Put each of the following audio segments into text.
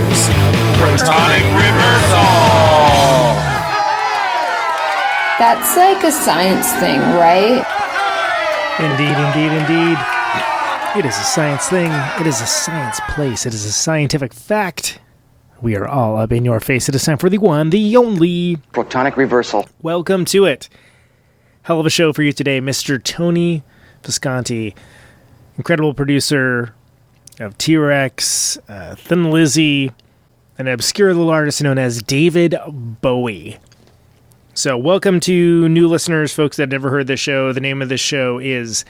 Protonic Reversal! That's like a science thing, right? Indeed, indeed, indeed. It is a science thing. It is a science place. It is a scientific fact. We are all up in your face. It is time for the one, the only... Protonic Reversal. Welcome to it. Hell of a show for you today, Mr. Tony Visconti, incredible producer of T.Rex, Thin Lizzy, an obscure little artist known as David Bowie. So welcome to new listeners, folks that never heard this show. The name of this show is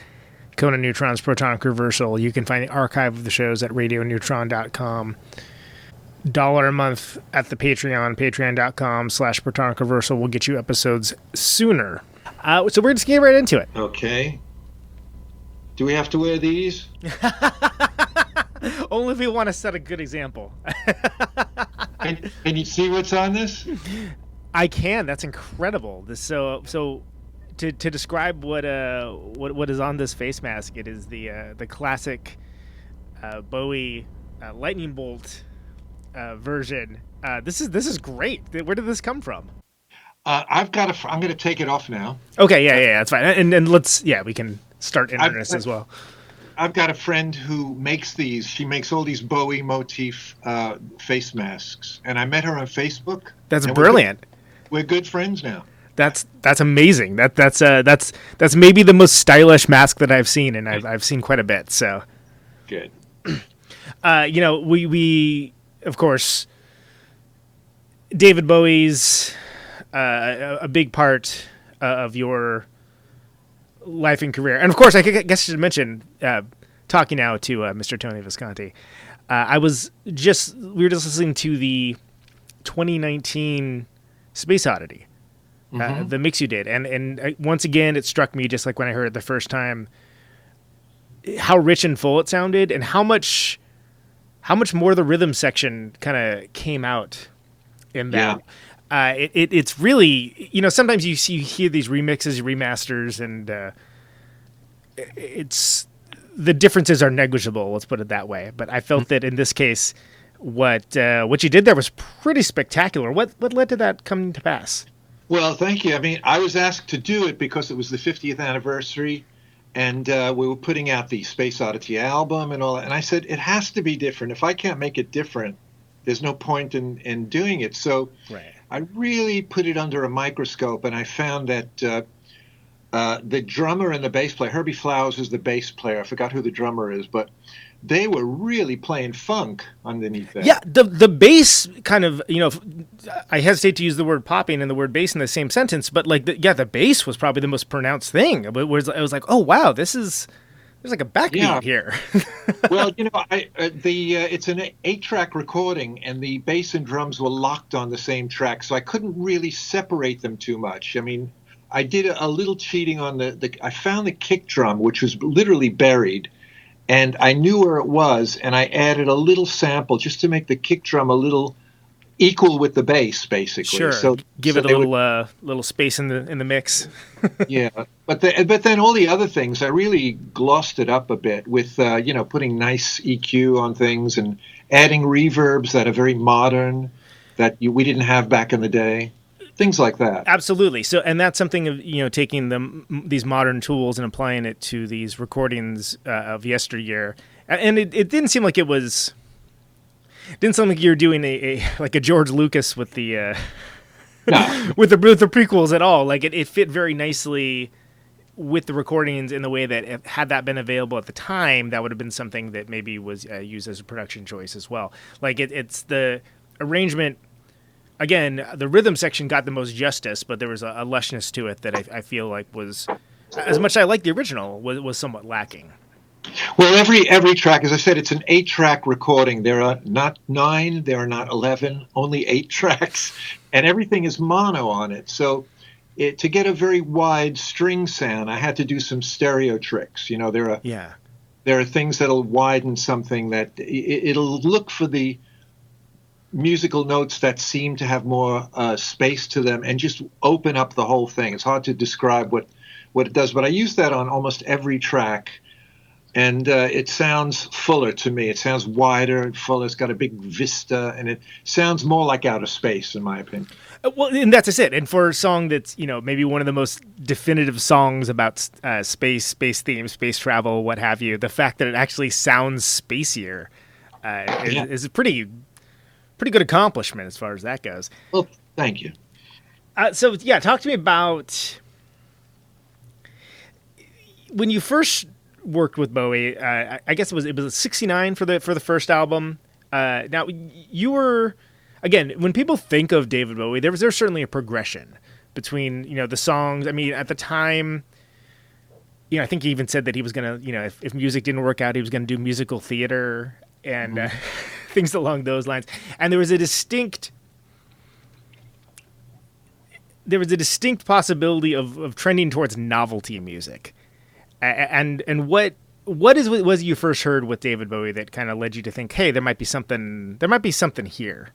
Conan Neutron's Protonic Reversal. You can find the archive of the shows at radioneutron.com. $1 a month at the Patreon, patreon.com/Protonic Reversal will get you episodes sooner. So we're just getting right into it. Okay. Do we have to wear these? Only if we want to set a good example. Can you see what's on this? I can. That's incredible. So to describe what is on this face mask, it is the classic Bowie lightning bolt version. This is great. Where did this come from? I'm going to take it off now. Okay, yeah, that's fine. And let's we can start entering this as well. I've got a friend who makes these. She makes all these Bowie motif face masks, and I met her on Facebook. That's brilliant. We're good friends now. That's amazing. That's maybe the most stylish mask that I've seen, and I've seen quite a bit. So good. We of course, David Bowie's a big part of your life and career, and of course, I guess I should mention talking now to Mr. Tony Visconti. We were just listening to the 2019 Space Oddity, the mix you did, and once again, it struck me just like when I heard it the first time, how rich and full it sounded, and how much more the rhythm section kind of came out in that. Yeah. It's really, sometimes you hear these remixes, remasters, and it's the differences are negligible. Let's put it that way. But I felt that in this case, what you did there was pretty spectacular. What led to that coming to pass? Well, thank you. I mean, I was asked to do it because it was the 50th anniversary, and we were putting out the Space Oddity album and all that. And I said, it has to be different. If I can't make it different, there's no point in doing it. So right. I really put it under a microscope, and I found that the drummer and the bass player, Herbie Flowers is the bass player. I forgot who the drummer is, but they were really playing funk underneath that. Yeah, the bass kind of, I hesitate to use the word popping and the word bass in the same sentence, but the bass was probably the most pronounced thing. It was like, oh wow, there's like a backbeat here. Well, it's an 8-track recording, and the bass and drums were locked on the same track, so I couldn't really separate them too much. I mean, I did a little cheating on I found the kick drum, which was literally buried, and I knew where it was, and I added a little sample just to make the kick drum a little equal with the bass, basically. Sure. So give it a little space in the mix. Yeah, but then all the other things, I really glossed it up a bit with putting nice EQ on things and adding reverbs that are very modern that we didn't have back in the day. Things like that. Absolutely. So, and that's something of taking these modern tools and applying it to these recordings of yesteryear. And it didn't seem like it was. Didn't sound like you were doing a George Lucas with the with the prequels at all. Like it fit very nicely with the recordings in the way that had that been available at the time, that would have been something that maybe was used as a production choice as well. Like it's the arrangement. Again, the rhythm section got the most justice, but there was a lushness to it that I feel like was, as much as I like the original, was somewhat lacking. Well, every track, as I said, it's an 8-track recording. There are not 9, there are not 11, only 8 tracks, and everything is mono on it. So to get a very wide string sound, I had to do some stereo tricks. There are things that'll widen something that it'll look for the musical notes that seem to have more space to them and just open up the whole thing. It's hard to describe what it does, but I use that on almost every track. And it sounds fuller to me. It sounds wider and fuller. It's got a big vista, and it sounds more like outer space, in my opinion. Well, and that's just it. And for a song that's, maybe one of the most definitive songs about space themes, space travel, what have you, the fact that it actually sounds spacier is a pretty good accomplishment as far as that goes. Well, thank you. So talk to me about when you first worked with Bowie. I guess it was 69 for the first album. Now you were, again, when people think of David Bowie, there's certainly a progression between the songs. I mean, at the time, I think he even said that he was gonna, if music didn't work out, he was gonna do musical theater and things along those lines. And there was a distinct possibility of trending towards novelty music. And what was you first heard with David Bowie that kind of led you to think, hey, there might be something here?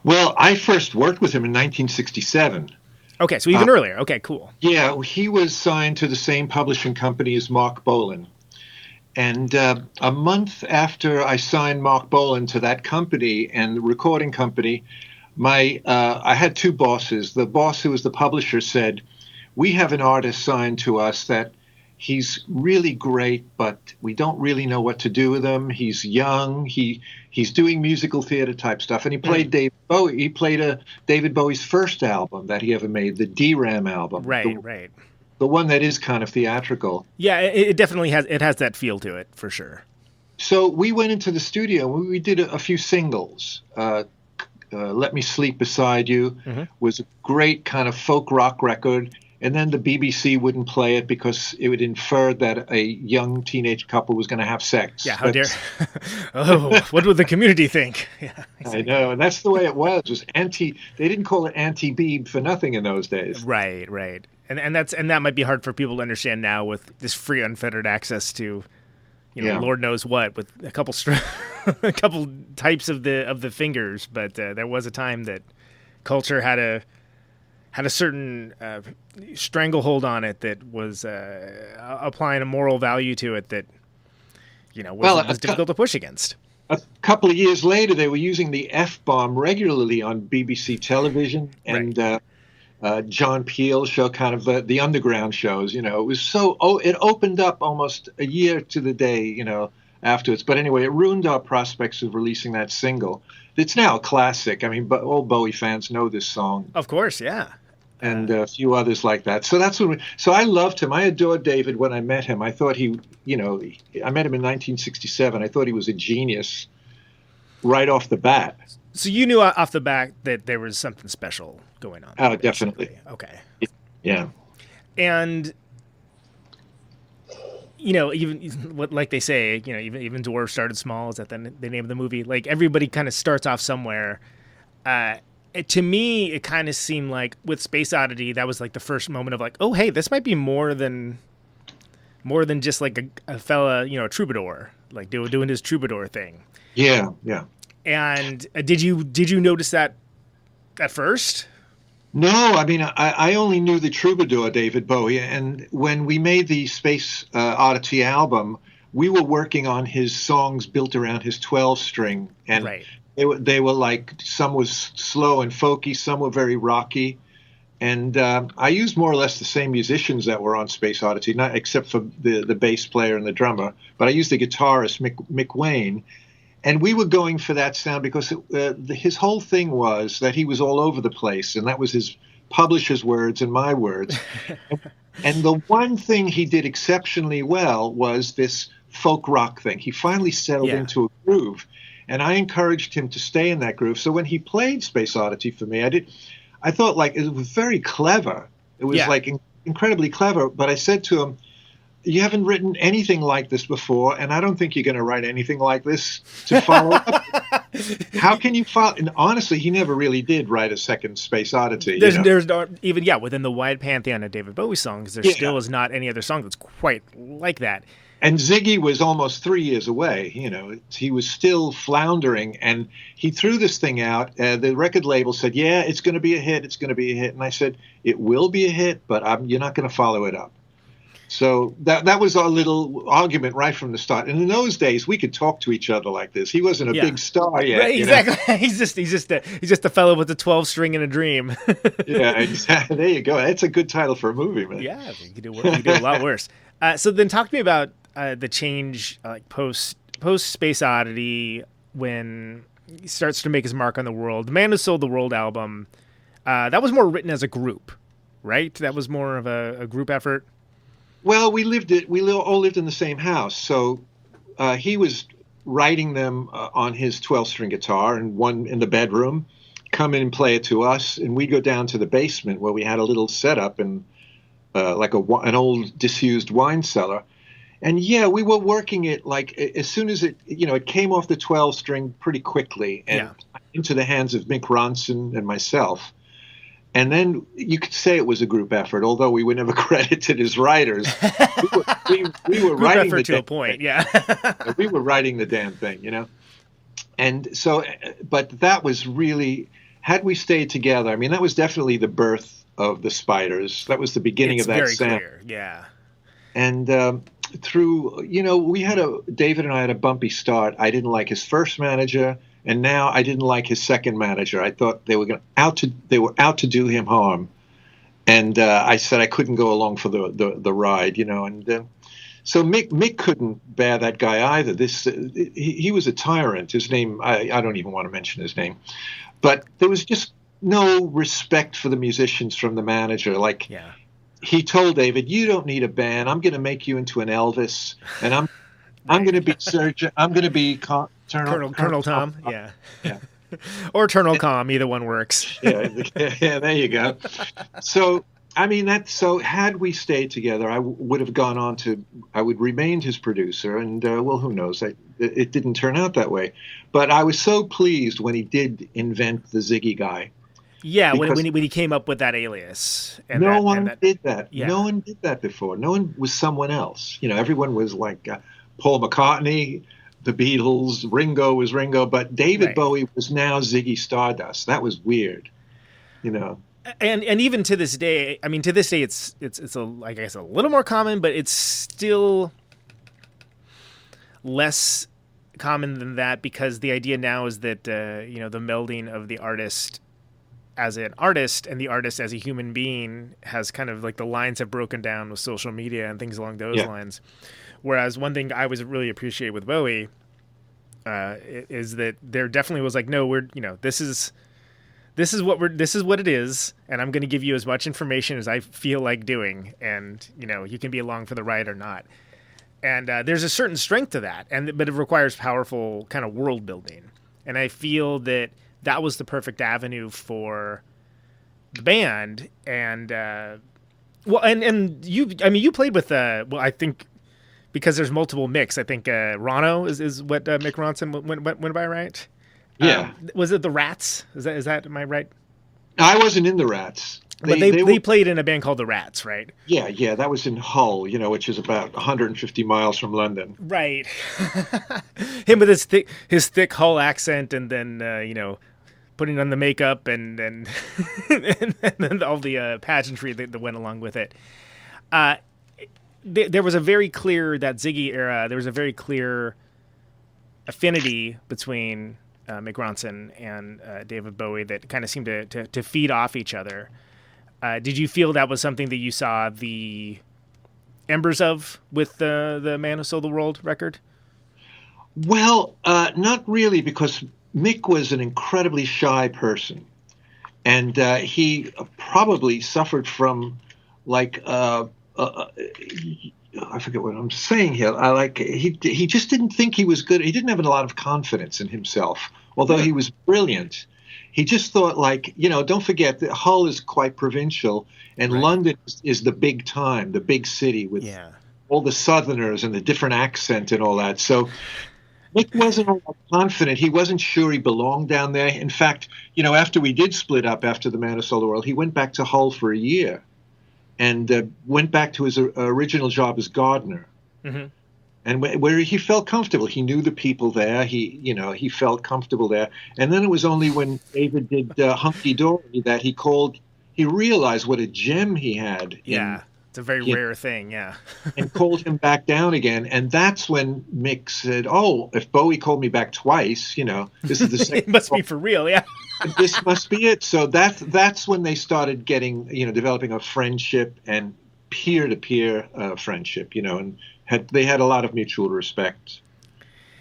Well, I first worked with him in 1967. Okay, so even earlier. Okay, cool. Yeah, he was signed to the same publishing company as Marc Bolan. And a month after I signed Marc Bolan to that company and the recording company, I had two bosses. The boss who was the publisher said, "We have an artist signed to us that he's really great, but we don't really know what to do with him. He's young. He's doing musical theater type stuff." And he played David Bowie. He played David Bowie's first album that he ever made, the DRAM album. Right. The one that is kind of theatrical. Yeah, it definitely has that feel to it, for sure. So we went into the studio and we did a few singles. Let Me Sleep Beside You was a great kind of folk rock record. And then the BBC wouldn't play it because it would infer that a young teenage couple was going to have sex. Yeah, how dare. Oh, what would the community think? Yeah, exactly. I know, and that's the way it was. It was they didn't call it anti-Beeb for nothing in those days. Right. And that might be hard for people to understand now with this free unfettered access to, Lord knows what, with a couple a couple types of the fingers, but there was a time that culture had a certain stranglehold on it that was applying a moral value to it that was difficult to push against. A couple of years later, they were using the F-bomb regularly on BBC television, and John Peel's show, kind of the underground shows. It was it opened up almost a year to the day, afterwards. But anyway, it ruined our prospects of releasing that single. It's now a classic. I mean, but all Bowie fans know this song. Of course, yeah. And a few others like that. So that's when so I loved him. I adored David when I met him. I thought I met him in 1967. I thought he was a genius right off the bat. So you knew off the bat that there was something special going on. Oh, definitely. Okay. Yeah. And even like they say, even dwarves started small. Is that the name of the movie? Like everybody kind of starts off somewhere. To me, it kind of seemed like with Space Oddity, that was like the first moment of like, oh, hey, this might be more than just like a fella, a troubadour, like doing his troubadour thing. Yeah. And did you notice that at first? No, I mean, I only knew the troubadour, David Bowie, and when we made the Space Oddity album, we were working on his songs built around his 12-string, and right. They were like, some was slow and folky, some were very rocky, and I used more or less the same musicians that were on Space Oddity, not except for the bass player and the drummer, but I used the guitarist Mick Wayne. And we were going for that sound because his whole thing was that he was all over the place, and that was his publisher's words and my words. And the one thing he did exceptionally well was this folk rock thing. He finally settled into a groove, and I encouraged him to stay in that groove. So when he played Space Oddity for me, I thought like it was very clever. It was like incredibly clever. But I said to him, "You haven't written anything like this before, and I don't think you're going to write anything like this to follow up. How can you follow?" And honestly, he never really did write a second Space Oddity. There's not even within the wide pantheon of David Bowie songs, there still is not any other song that's quite like that. And Ziggy was almost 3 years away. He was still floundering, and he threw this thing out. The record label said, "Yeah, it's going to be a hit. It's going to be a hit." And I said, "It will be a hit, but you're not going to follow it up." So that was our little argument right from the start. And in those days, we could talk to each other like this. He wasn't a big star yet. Right, exactly. He's just a fellow with a 12 string and a dream. Yeah, exactly. There you go. That's a good title for a movie, man. Yeah, you could do a lot worse. So then, talk to me about the change, like post Space Oddity, when he starts to make his mark on the world. The Man Who Sold the World album, that was more written as a group, right? That was more of a group effort. Well, we all lived in the same house, so he was writing them on his 12-string guitar, and one in the bedroom, come in and play it to us, and we'd go down to the basement where we had a little setup and like an old disused wine cellar. And yeah, we were working it like as soon as it came off the 12-string pretty quickly and into the hands of Mick Ronson and myself. And then you could say it was a group effort, although we were never credited as writers. We were writing effort to a point, yeah. We were writing the damn thing, And so, but that was really, had we stayed together, I mean, that was definitely the birth of the Spiders. That was the beginning of that very sound. clear, yeah. And through, David and I had a bumpy start. I didn't like his first manager. And now I didn't like his second manager. I thought they were out to do him harm, and I said I couldn't go along for the ride, And so Mick couldn't bear that guy either. He was a tyrant. His name I don't even want to mention his name, but there was just no respect for the musicians from the manager. Like he told David, "You don't need a band. I'm going to make you into an Elvis, and I'm going to be surgeon. I'm going to be." Colonel Tom, yeah. Or Eternal Calm, either one works. yeah, there you go. So, I mean, had we stayed together, I would have gone on I would remained his producer, and well, who knows? It didn't turn out that way. But I was so pleased when he did invent the Ziggy guy. Yeah, when he came up with that alias. And no one did that. Yeah. No one did that before. No one was someone else. Everyone was like Paul McCartney, the Beatles, Ringo was Ringo, but David Bowie was now Ziggy Stardust. That was weird, And even to this day, I mean, it's I guess a little more common, but it's still less common than that, because the idea now is that the melding of the artist as an artist and the artist as a human being has kind of like the lines have broken down with social media and things along those lines. Whereas one thing I was really appreciate with Bowie is that there definitely was like, no, this is what it is, and I'm going to give you as much information as I feel like doing, and you can be along for the ride or not. And there's a certain strength to that, but it requires powerful kind of world building. And I feel that was the perfect avenue for the band. And and you played with I think. Because there's multiple Micks. I think Rano is what Mick Ronson went by, right? Yeah. Was it the Rats? Is that am I right? I wasn't in the Rats. But they played in a band called the Rats, right? Yeah. That was in Hull, which is about 150 miles from London. Right. Him with his thick Hull accent, and then putting on the makeup and then all the pageantry that went along with it. There was a very clear, that Ziggy era, there was a very clear affinity between Mick Ronson and David Bowie that kind of seemed to feed off each other. Did you feel that was something that you saw the embers of with the Man Who Sold the World record? Well, not really, because Mick was an incredibly shy person. And he probably suffered from like... I forget what I'm saying here. He just didn't think he was good. He didn't have a lot of confidence in himself, although he was brilliant. He just thought, don't forget that Hull is quite provincial, and London is the big time, the big city with all the Southerners and the different accent and all that. So Mick wasn't all that confident. He wasn't sure he belonged down there. In fact, after we did split up after the Man Who Sold the World, he went back to Hull for a year. And went back to his original job as gardener, and where he felt comfortable. He knew the people there. He felt comfortable there. And then it was only when David did Hunky Dory that he realized what a gem he had. Yeah, a very rare thing. Yeah. And called him back down again. And that's when Mick said, "Oh, if Bowie called me back twice, this is the second. It must be for real." Yeah. This must be it." So that's when they started getting, developing a friendship and peer-to-peer friendship, and they had a lot of mutual respect.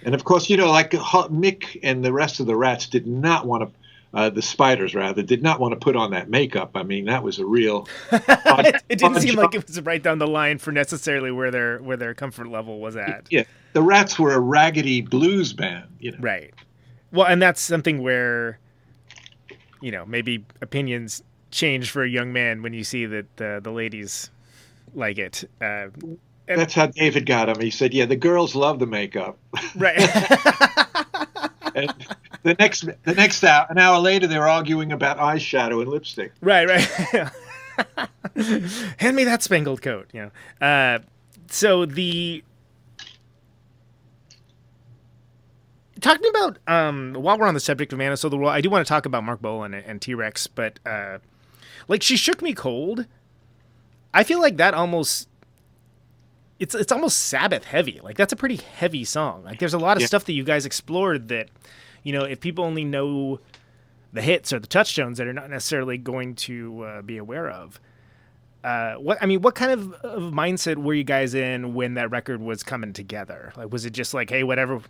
And of course, like Mick and the rest of the Rats did not want to, the Spiders rather, did not want to put on that makeup. I mean, that was a real. It didn't seem like it was right down the line for necessarily where their comfort level was at. Yeah, the Rats were a raggedy blues band, Right. Well, and that's something where, maybe opinions change for a young man when you see that the ladies like it. That's how David got him. He said, "Yeah, the girls love the makeup." Right. And the next hour, an hour later, they're arguing about eyeshadow and lipstick. Right. Hand me that spangled coat. So talking about while we're on the subject of Man of the World, I do want to talk about Marc Bolan and T.Rex, but like She Shook Me Cold, I feel like that almost. It's almost Sabbath heavy. Like, that's a pretty heavy song. Like, there's a lot of stuff that you guys explored that, if people only know the hits or the touchstones, that are not necessarily going to be aware of. What kind of mindset were you guys in when that record was coming together? Like, was it just like, hey, whatever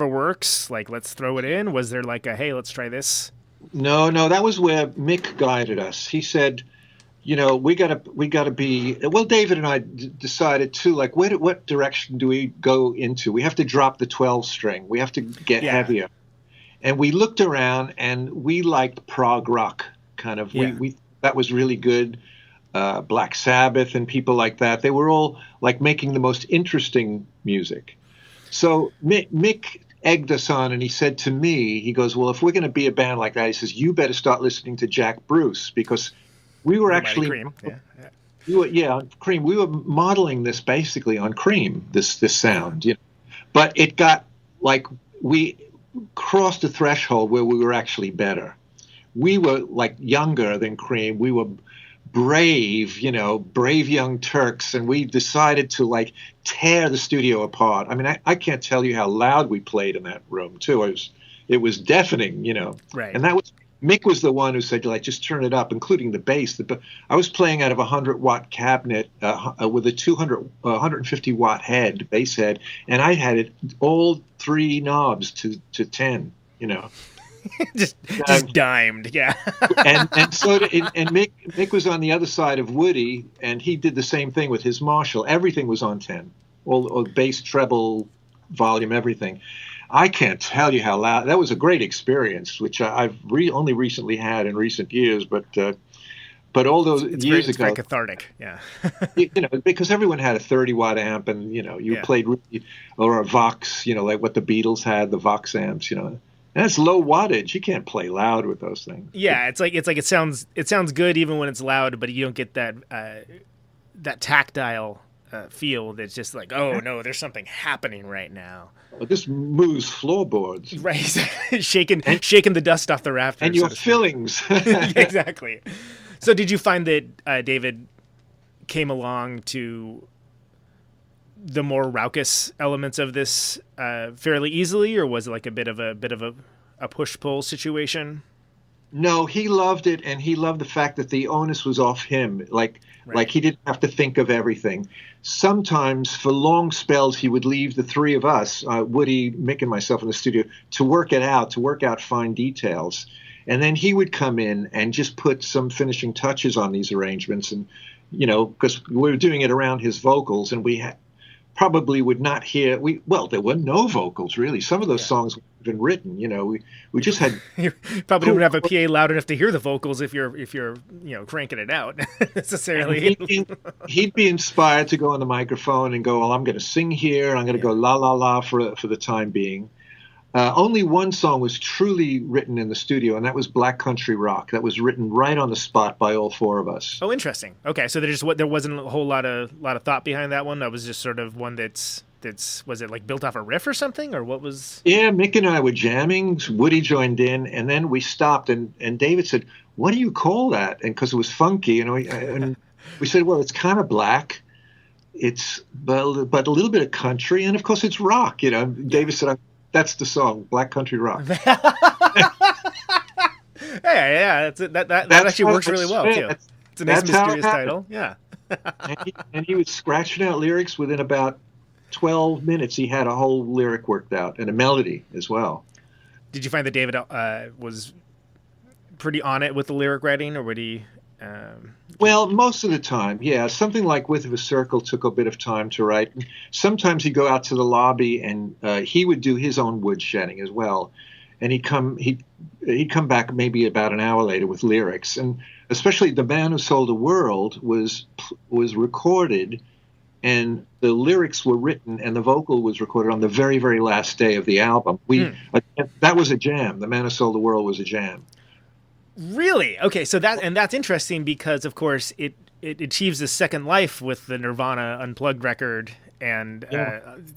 works, like, let's throw it in? Was there like a, hey, let's try this? No, that was where Mick guided us. He said, we gotta be. Well, David and I decided too. Like, what direction do we go into? We have to drop the 12 string. We have to get heavier. And we looked around, and we liked prog rock kind of. Yeah. We that was really good. Black Sabbath and people like that. They were all like making the most interesting music. So Mick egged us on, and he said to me, he goes, "Well, if we're going to be a band like that," he says, "you better start listening to Jack Bruce, because." We were actually, Cream. On Cream. We were modeling this basically on Cream, this sound, But it got like we crossed a threshold where we were actually better. We were like younger than Cream. We were brave, brave young Turks, and we decided to like tear the studio apart. I mean, I can't tell you how loud we played in that room too. It was deafening, Right. And that was. Mick was the one who said, like, just turn it up, including the bass. I was playing out of a 100-watt cabinet with a 150-watt head, bass head, and I had it all 3 knobs to 10, just dimed, yeah. and Mick was on the other side of Woody, and he did the same thing with his Marshall. Everything was on 10, all bass, treble, volume, everything. I can't tell you how loud. That was a great experience, which I've only recently had in recent years. But all those years ago, very cathartic, yeah. Because everyone had a 30-watt amp, and you played or a Vox, like what the Beatles had, the Vox amps, And that's low wattage. You can't play loud with those things. Yeah, it's like it sounds good even when it's loud, but you don't get that tactile feel that's just like, oh no, there's something happening right now. Well, this moves floorboards, right? shaking the dust off the rafters, and your fillings. Exactly. So, did you find that David came along to the more raucous elements of this fairly easily, or was it like a bit of a push-pull situation? No, he loved it, and he loved the fact that the onus was off him. Like he didn't have to think of everything. Sometimes, for long spells, he would leave the 3 of us, Woody, Mick, and myself, in the studio to work out fine details. And then he would come in and just put some finishing touches on these arrangements. And, because we were doing it around his vocals, and we probably would not hear. There were no vocals really. Some of those songs had been written. We just had. You probably don't have a PA loud enough to hear the vocals if you're cranking it out necessarily. He'd be inspired to go on the microphone and go, "Well, I'm going to sing here. I'm going to go la la la for the time being." Only one song was truly written in the studio, and that was Black Country Rock. That was written right on the spot by all 4 of us. Oh, interesting. Okay, so there wasn't a whole lot of thought behind that one. That was just sort of one that's was it like built off a riff or something, or what was? Yeah, Mick and I were jamming. Woody joined in, and then we stopped, and David said, "What do you call that?" And because it was funky, and We said, well, it's kind of black. It's but a little bit of country, and of course it's rock. David said, "That's the song, Black Country Rock." Yeah, that actually works really well too. It's a nice mysterious title. Yeah. and he was scratching out lyrics within about 12 minutes. He had a whole lyric worked out and a melody as well. Did you find that David was pretty on it with the lyric writing, or would he? Well, most of the time, yeah. Something like "Width of a Circle" took a bit of time to write. Sometimes he'd go out to the lobby and he would do his own woodshedding as well, and he'd come back maybe about an hour later with lyrics. And especially "The Man Who Sold the World" was recorded, and the lyrics were written, and the vocal was recorded on the very, very last day of the album. That was a jam. "The Man Who Sold the World" was a jam. Really? Okay, so that's interesting because, of course, it achieves a second life with the Nirvana Unplugged record and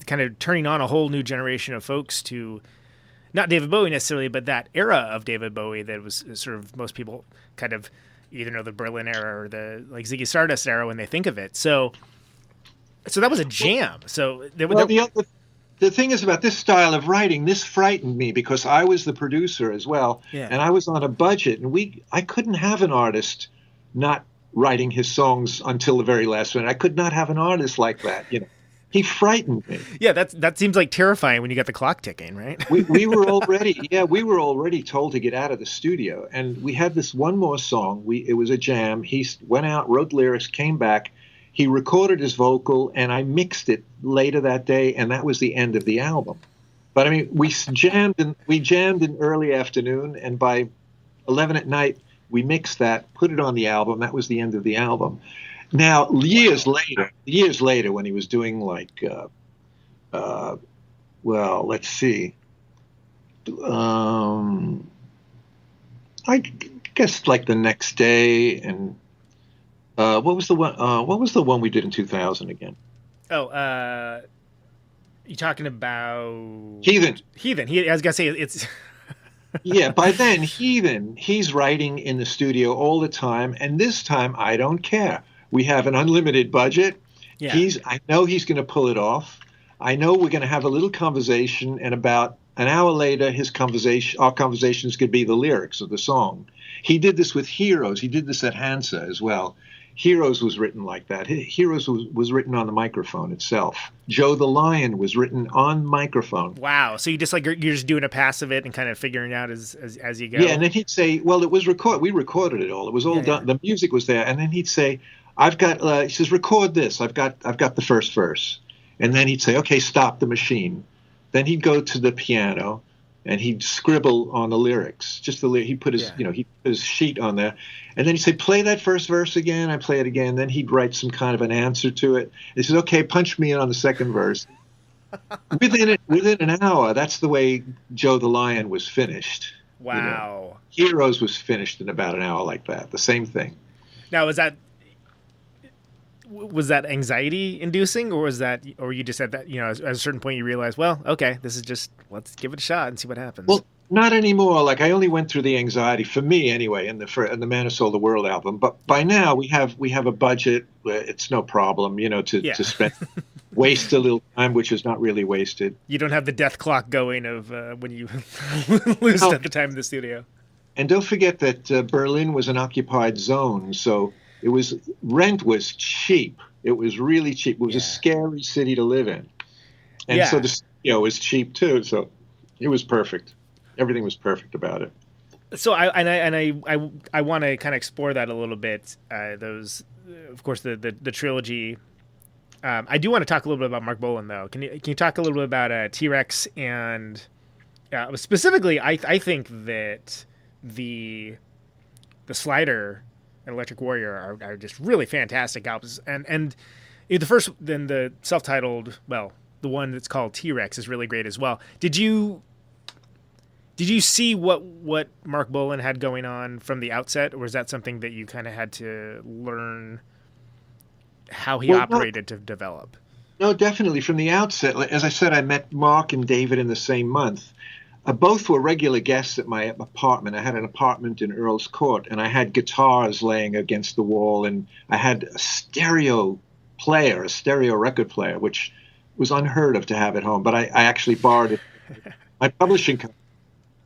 kind of turning on a whole new generation of folks to not David Bowie necessarily, but that era of David Bowie that was sort of most people kind of either know the Berlin era or the like Ziggy Stardust era when they think of it. So that was a jam. So the thing is about this style of writing, this frightened me because I was the producer as well, and I was on a budget, and I couldn't have an artist not writing his songs until the very last minute. I could not have an artist like that. He frightened me. Yeah, that seems like terrifying when you got the clock ticking, right? we were already told to get out of the studio, and we had this one more song. It was a jam. He went out, wrote lyrics, came back. He recorded his vocal, and I mixed it later that day, and that was the end of the album. But I mean, we jammed in early afternoon, and by 11 at night, we mixed that, put it on the album. That was the end of the album. Now, years later, when he was doing like, well, let's see, I guess like the next day and. What was the one? What was the one we did in 2000 again? Oh, you talking about Heathen? I was gonna say it's. Yeah, by then he's writing in the studio all the time, and this time I don't care. We have an unlimited budget. Yeah. I know he's going to pull it off. I know we're going to have a little conversation, and about an hour later, our conversation is going to be the lyrics of the song. He did this with Heroes. He did this at Hansa as well. Heroes was written like that. Heroes was written on the microphone itself. Joe the Lion was written on microphone. Wow. So you just you're just doing a pass of it and kind of figuring out as you go. Yeah, and then he'd say, well, it was we recorded it all. It was all done. Yeah. The music was there. And then he'd say, he says, record this. I've got the first verse. And then he'd say, okay, stop the machine. Then he'd go to the piano and he'd scribble on the lyrics. Just he put his, he put his sheet on there. And then he'd say, play that first verse again. I play it again. Then he'd write some kind of an answer to it. He says, okay, punch me in on the second verse. Within an hour, that's the way Joe the Lion was finished. Wow. Heroes was finished in about an hour like that. The same thing. Now, was that anxiety inducing, or you just said that, at a certain point you realized, well, okay, this is just, let's give it a shot and see what happens? Well, not anymore. Like, I only went through the anxiety, for me anyway, in the Man Who Sold the World album. But by now we have a budget. It's no problem, to spend, waste a little time, which is not really wasted. You don't have the death clock going of when you lose at the time in the studio. And don't forget that Berlin was an occupied zone, so rent was cheap. It was really cheap. It was a scary city to live in. And so the studio was cheap too. So it was perfect. Everything was perfect about it. So I want to kind of explore that a little bit. Those, of course, the trilogy. I do want to talk a little bit about Marc Bolan, though. Can you talk a little bit about T.Rex and specifically? I think that the Slider and Electric Warrior are just really fantastic albums, and the first, then the self-titled, well, the one that's called T.Rex is really great as well. Did you see what Marc Bolan had going on from the outset, or was that something that you kind of had to learn how he operated to develop? No, definitely from the outset. As I said, I met Marc and David in the same month. both were regular guests at my apartment. I had an apartment in Earl's Court, and I had guitars laying against the wall, and I had a stereo record player, which was unheard of to have at home. But I actually borrowed it. My publishing company.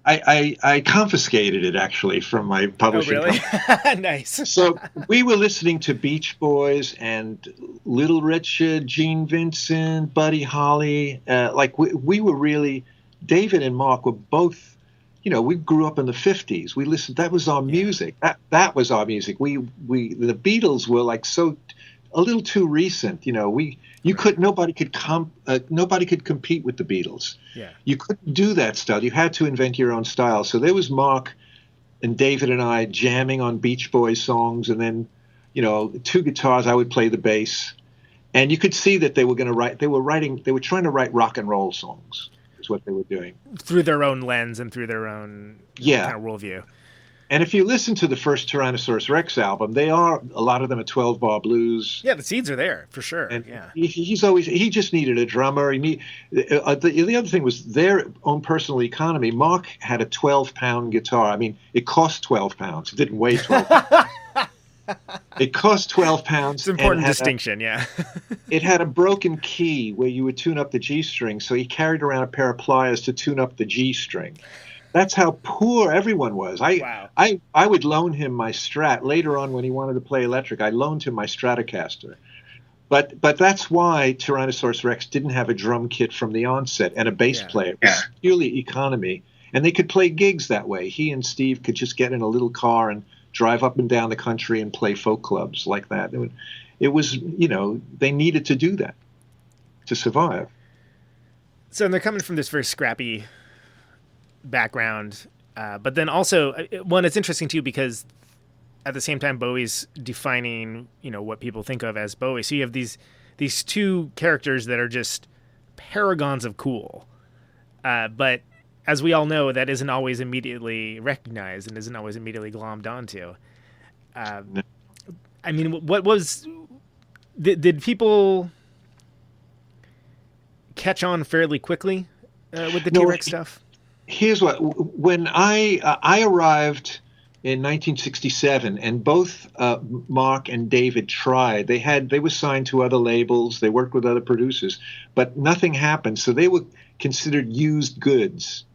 I confiscated it actually from my publishing really? company. Nice. So we were listening to Beach Boys and Little Richard, Gene Vincent, Buddy Holly. We were really, David and Marc were both, we grew up in the 50s. We listened, that was our music. That was our music. The Beatles were like a little too recent. Nobody could compete with the Beatles. Yeah. You couldn't do that stuff. You had to invent your own style. So there was Marc and David and I jamming on Beach Boys songs, and then, two guitars. I would play the bass, and you could see that they were trying to write rock and roll songs. Is what they were doing through their own lens and through their own kind of worldview. And if you listen to the first Tyrannosaurus Rex album, a lot of them are 12-bar blues. Yeah, the seeds are there for sure. And yeah, he just needed a drummer. The other thing was their own personal economy. Marc had a 12-pound guitar. I mean, it cost 12 pounds. It didn't weigh 12 pounds. It cost 12 pounds. It's an important distinction, yeah. It had a broken key where you would tune up the G string, so he carried around a pair of pliers to tune up the G string. That's how poor everyone was. I would loan him my Strat. Later on, when he wanted to play electric, I loaned him my Stratocaster. But that's why Tyrannosaurus Rex didn't have a drum kit from the onset and a bass player. It was purely economy. And they could play gigs that way. He and Steve could just get in a little car and drive up and down the country and play folk clubs like that. It was, they needed to do that to survive. So they're coming from this very scrappy background, but then also, it's interesting too because at the same time Bowie's defining, what people think of as Bowie. So you have these two characters that are just paragons of cool, but as we all know, that isn't always immediately recognized and isn't always immediately glommed onto. I mean, did people catch on fairly quickly with the T-Rex stuff? Here's when I arrived in 1967, and both Marc and David tried. They were signed to other labels. They worked with other producers, but nothing happened. So they were considered used goods.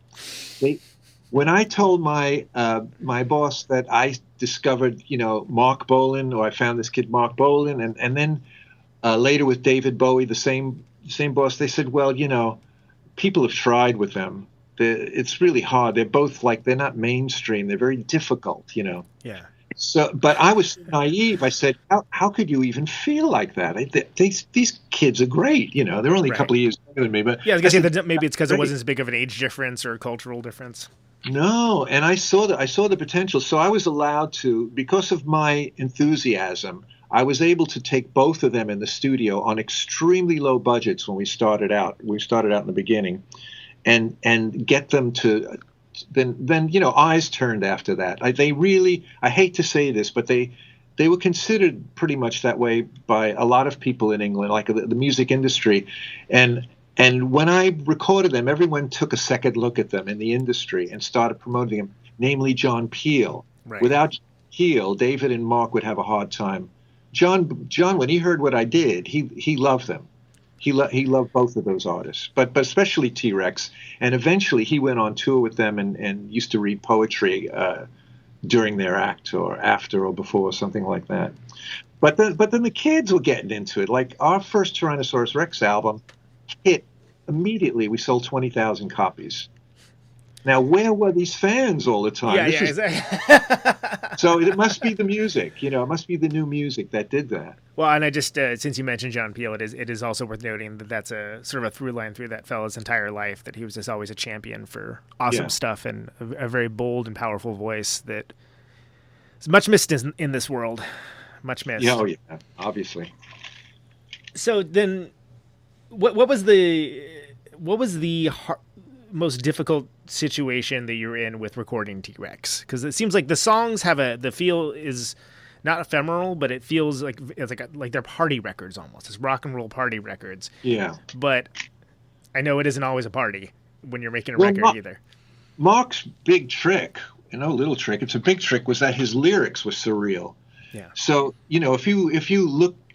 When I told my boss that I discovered, Marc Bolan, or I found this kid Marc Bolan, and then later with David Bowie, the same boss, they said, well, people have tried with them. It's really hard. They're both they're not mainstream. They're very difficult, Yeah. So, but I was naive. I said, how could you even feel like that? These kids are great. They're only a couple of years younger than me. But yeah, I was gonna say that maybe it's because there wasn't as big of an age difference or a cultural difference. No, and I saw the potential. So I was allowed to, because of my enthusiasm, I was able to take both of them in the studio on extremely low budgets when we started out. We started out in the beginning. And get them to then eyes turned after that. I hate to say this, but they were considered pretty much that way by a lot of people in England, like the music industry. And when I recorded them, everyone took a second look at them in the industry and started promoting them, namely John Peel. Right. Without Peel, David and Marc would have a hard time. John, when he heard what I did, he loved them. He loved both of those artists, but especially T.Rex. And eventually he went on tour with them and used to read poetry during their act or after or before or something like that. But then the kids were getting into it. Like our first Tyrannosaurus Rex album hit immediately. We sold 20,000 copies. Now, where were these fans all the time? Exactly. So it must be the music, it must be the new music that did that. Well, and I just, since you mentioned John Peel, it is also worth noting that that's a sort of a through line through that fella's entire life, that he was just always a champion for awesome stuff and a very bold and powerful voice that is much missed in this world. Much missed. Yeah, obviously. So then, what was the most difficult situation that you're in with recording T.Rex? Because it seems like the songs have the feel is not ephemeral, but it feels like it's like they're party records almost. It's rock and roll party records. Yeah. But I know it isn't always a party when you're making a record either. Mark's big trick, little trick, it's a big trick, was that his lyrics were surreal. Yeah. So, if you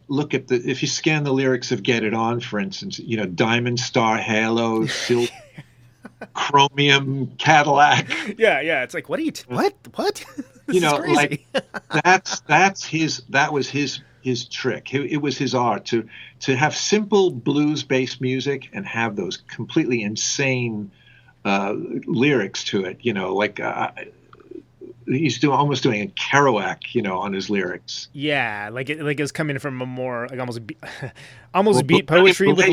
look at if you scan the lyrics of Get It On, for instance, diamond star halo, silk, chromium Cadillac. Yeah. It's like, what? This is crazy. That was his trick. It was his art to have simple blues-based music and have those completely insane lyrics to it. He's almost doing a Kerouac, on his lyrics. Yeah, like it was coming from a more like almost beat poetry with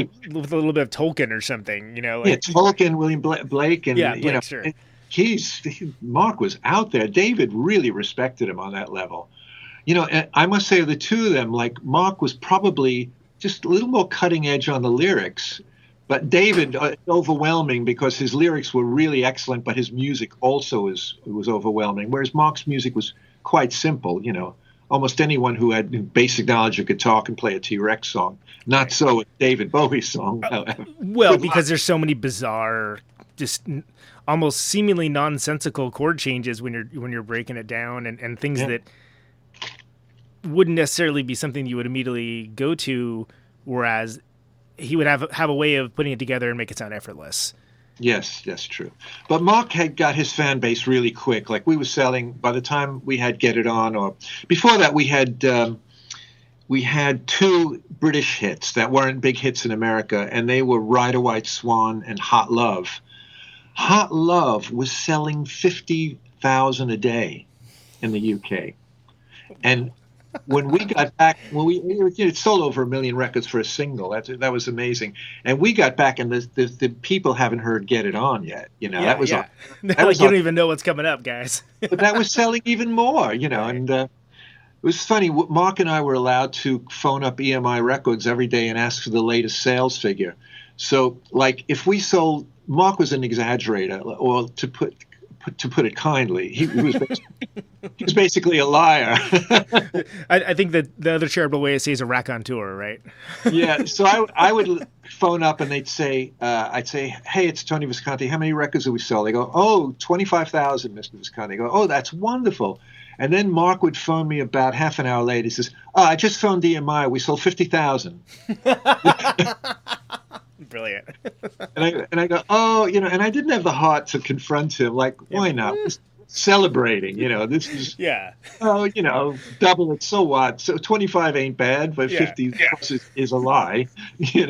a little bit of Tolkien or something. Tolkien, William Blake, and Blake, sure. Mark was out there. David really respected him on that level. And I must say, the two of them, like Mark was probably just a little more cutting edge on the lyrics. But David, overwhelming because his lyrics were really excellent, but his music also was overwhelming. Whereas Mark's music was quite simple. Almost anyone who had basic knowledge of guitar can play a T.Rex song. Not so with David Bowie's song. Well, because there's so many bizarre, just almost seemingly nonsensical chord changes when you're breaking it down, and things that wouldn't necessarily be something you would immediately go to, whereas he would have a way of putting it together and make it sound effortless. Yes, that's true. But Mark had got his fan base really quick. Like we were selling, by the time we had Get It On, or before that we had two British hits that weren't big hits in America, and they were Ride a White Swan and Hot Love. Hot Love was selling 50,000 a day in the UK. And when we got back, it sold over 1 million records for a single. That was amazing. And we got back, and the people haven't heard Get It On yet. That was you don't even know what's coming up, guys. But that was selling even more. Right. And it was funny. Mark and I were allowed to phone up EMI Records every day and ask for the latest sales figure. So, like, if we sold, Mark was an exaggerator, or to put it kindly, he was basically a liar. I think that the other charitable way to say is a raconteur, right? Yeah. So I would phone up and they'd say, I'd say, hey, it's Tony Visconti. How many records do we sell? They go, 25,000, Mr. Visconti. I go, oh, that's wonderful. And then Mark would phone me about half an hour later. He says, I just phoned EMI. We sold 50,000. Brilliant. and I go, and I didn't have the heart to confront him. Like, why not? We're celebrating, this is, double it. So what? So 25 ain't bad, but 50 is a lie. We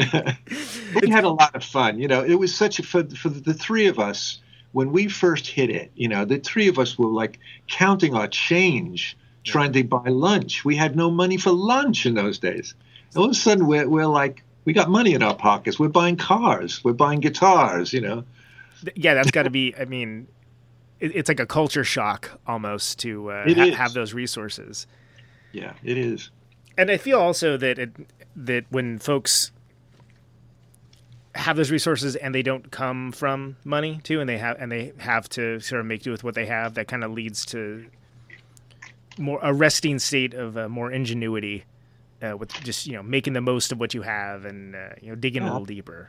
had a lot of fun. It was for the three of us, when we first hit it, the three of us were like counting our change, trying to buy lunch. We had no money for lunch in those days. All of a sudden we're like, we got money in our pockets. We're buying cars. We're buying guitars, Yeah, that's got to be, I mean, it's like a culture shock almost to have those resources. Yeah, it is. And I feel also that when folks have those resources and they don't come from money too, and they have to sort of make do with what they have, that kind of leads to a resting state of more ingenuity. With just making the most of what you have and digging a little deeper.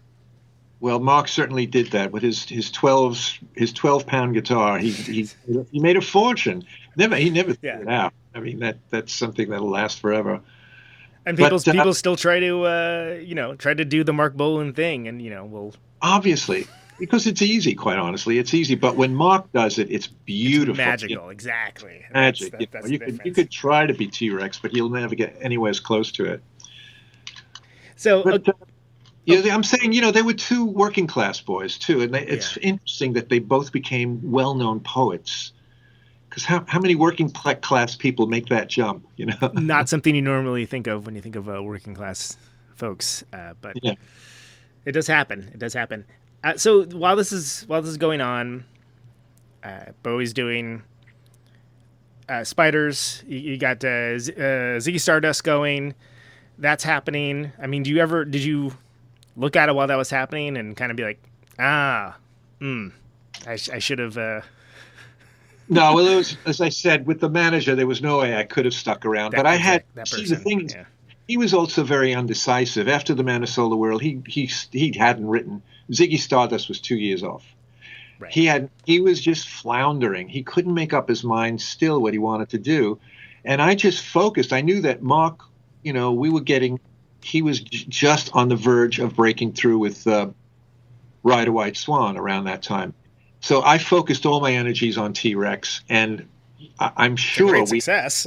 Well, Mark certainly did that with his 12-pound guitar. He made a fortune. He never threw it out. I mean that's something that'll last forever. And people still try to do the Marc Bolan thing, and we'll obviously. Because it's easy, quite honestly. It's easy, but when Mark does it, it's beautiful. It's magical, exactly. Magic. You could try to be T.Rex, but you'll never get anywhere as close to it. So, I'm saying, they were two working class boys too, and it's interesting that they both became well-known poets. Because how many working class people make that jump? Not something you normally think of when you think of working class folks, but it does happen. It does happen. So while this is going on, Bowie's doing Spiders. You got Ziggy Stardust going. That's happening. I mean, did you look at it while that was happening and kind of be like, I should have. No, well, it was, as I said, with the manager, there was no way I could have stuck around. But I had. See, the thing is, he was also very undecisive. After the Man Who Sold the World, he hadn't written. Ziggy Stardust was 2 years off. He was just floundering. He couldn't make up his mind still what he wanted to do. And I just focused. I knew that Marc, he was just on the verge of breaking through with Ride a White Swan around that time. So I focused all my energies on T.Rex, and I'm sure great success.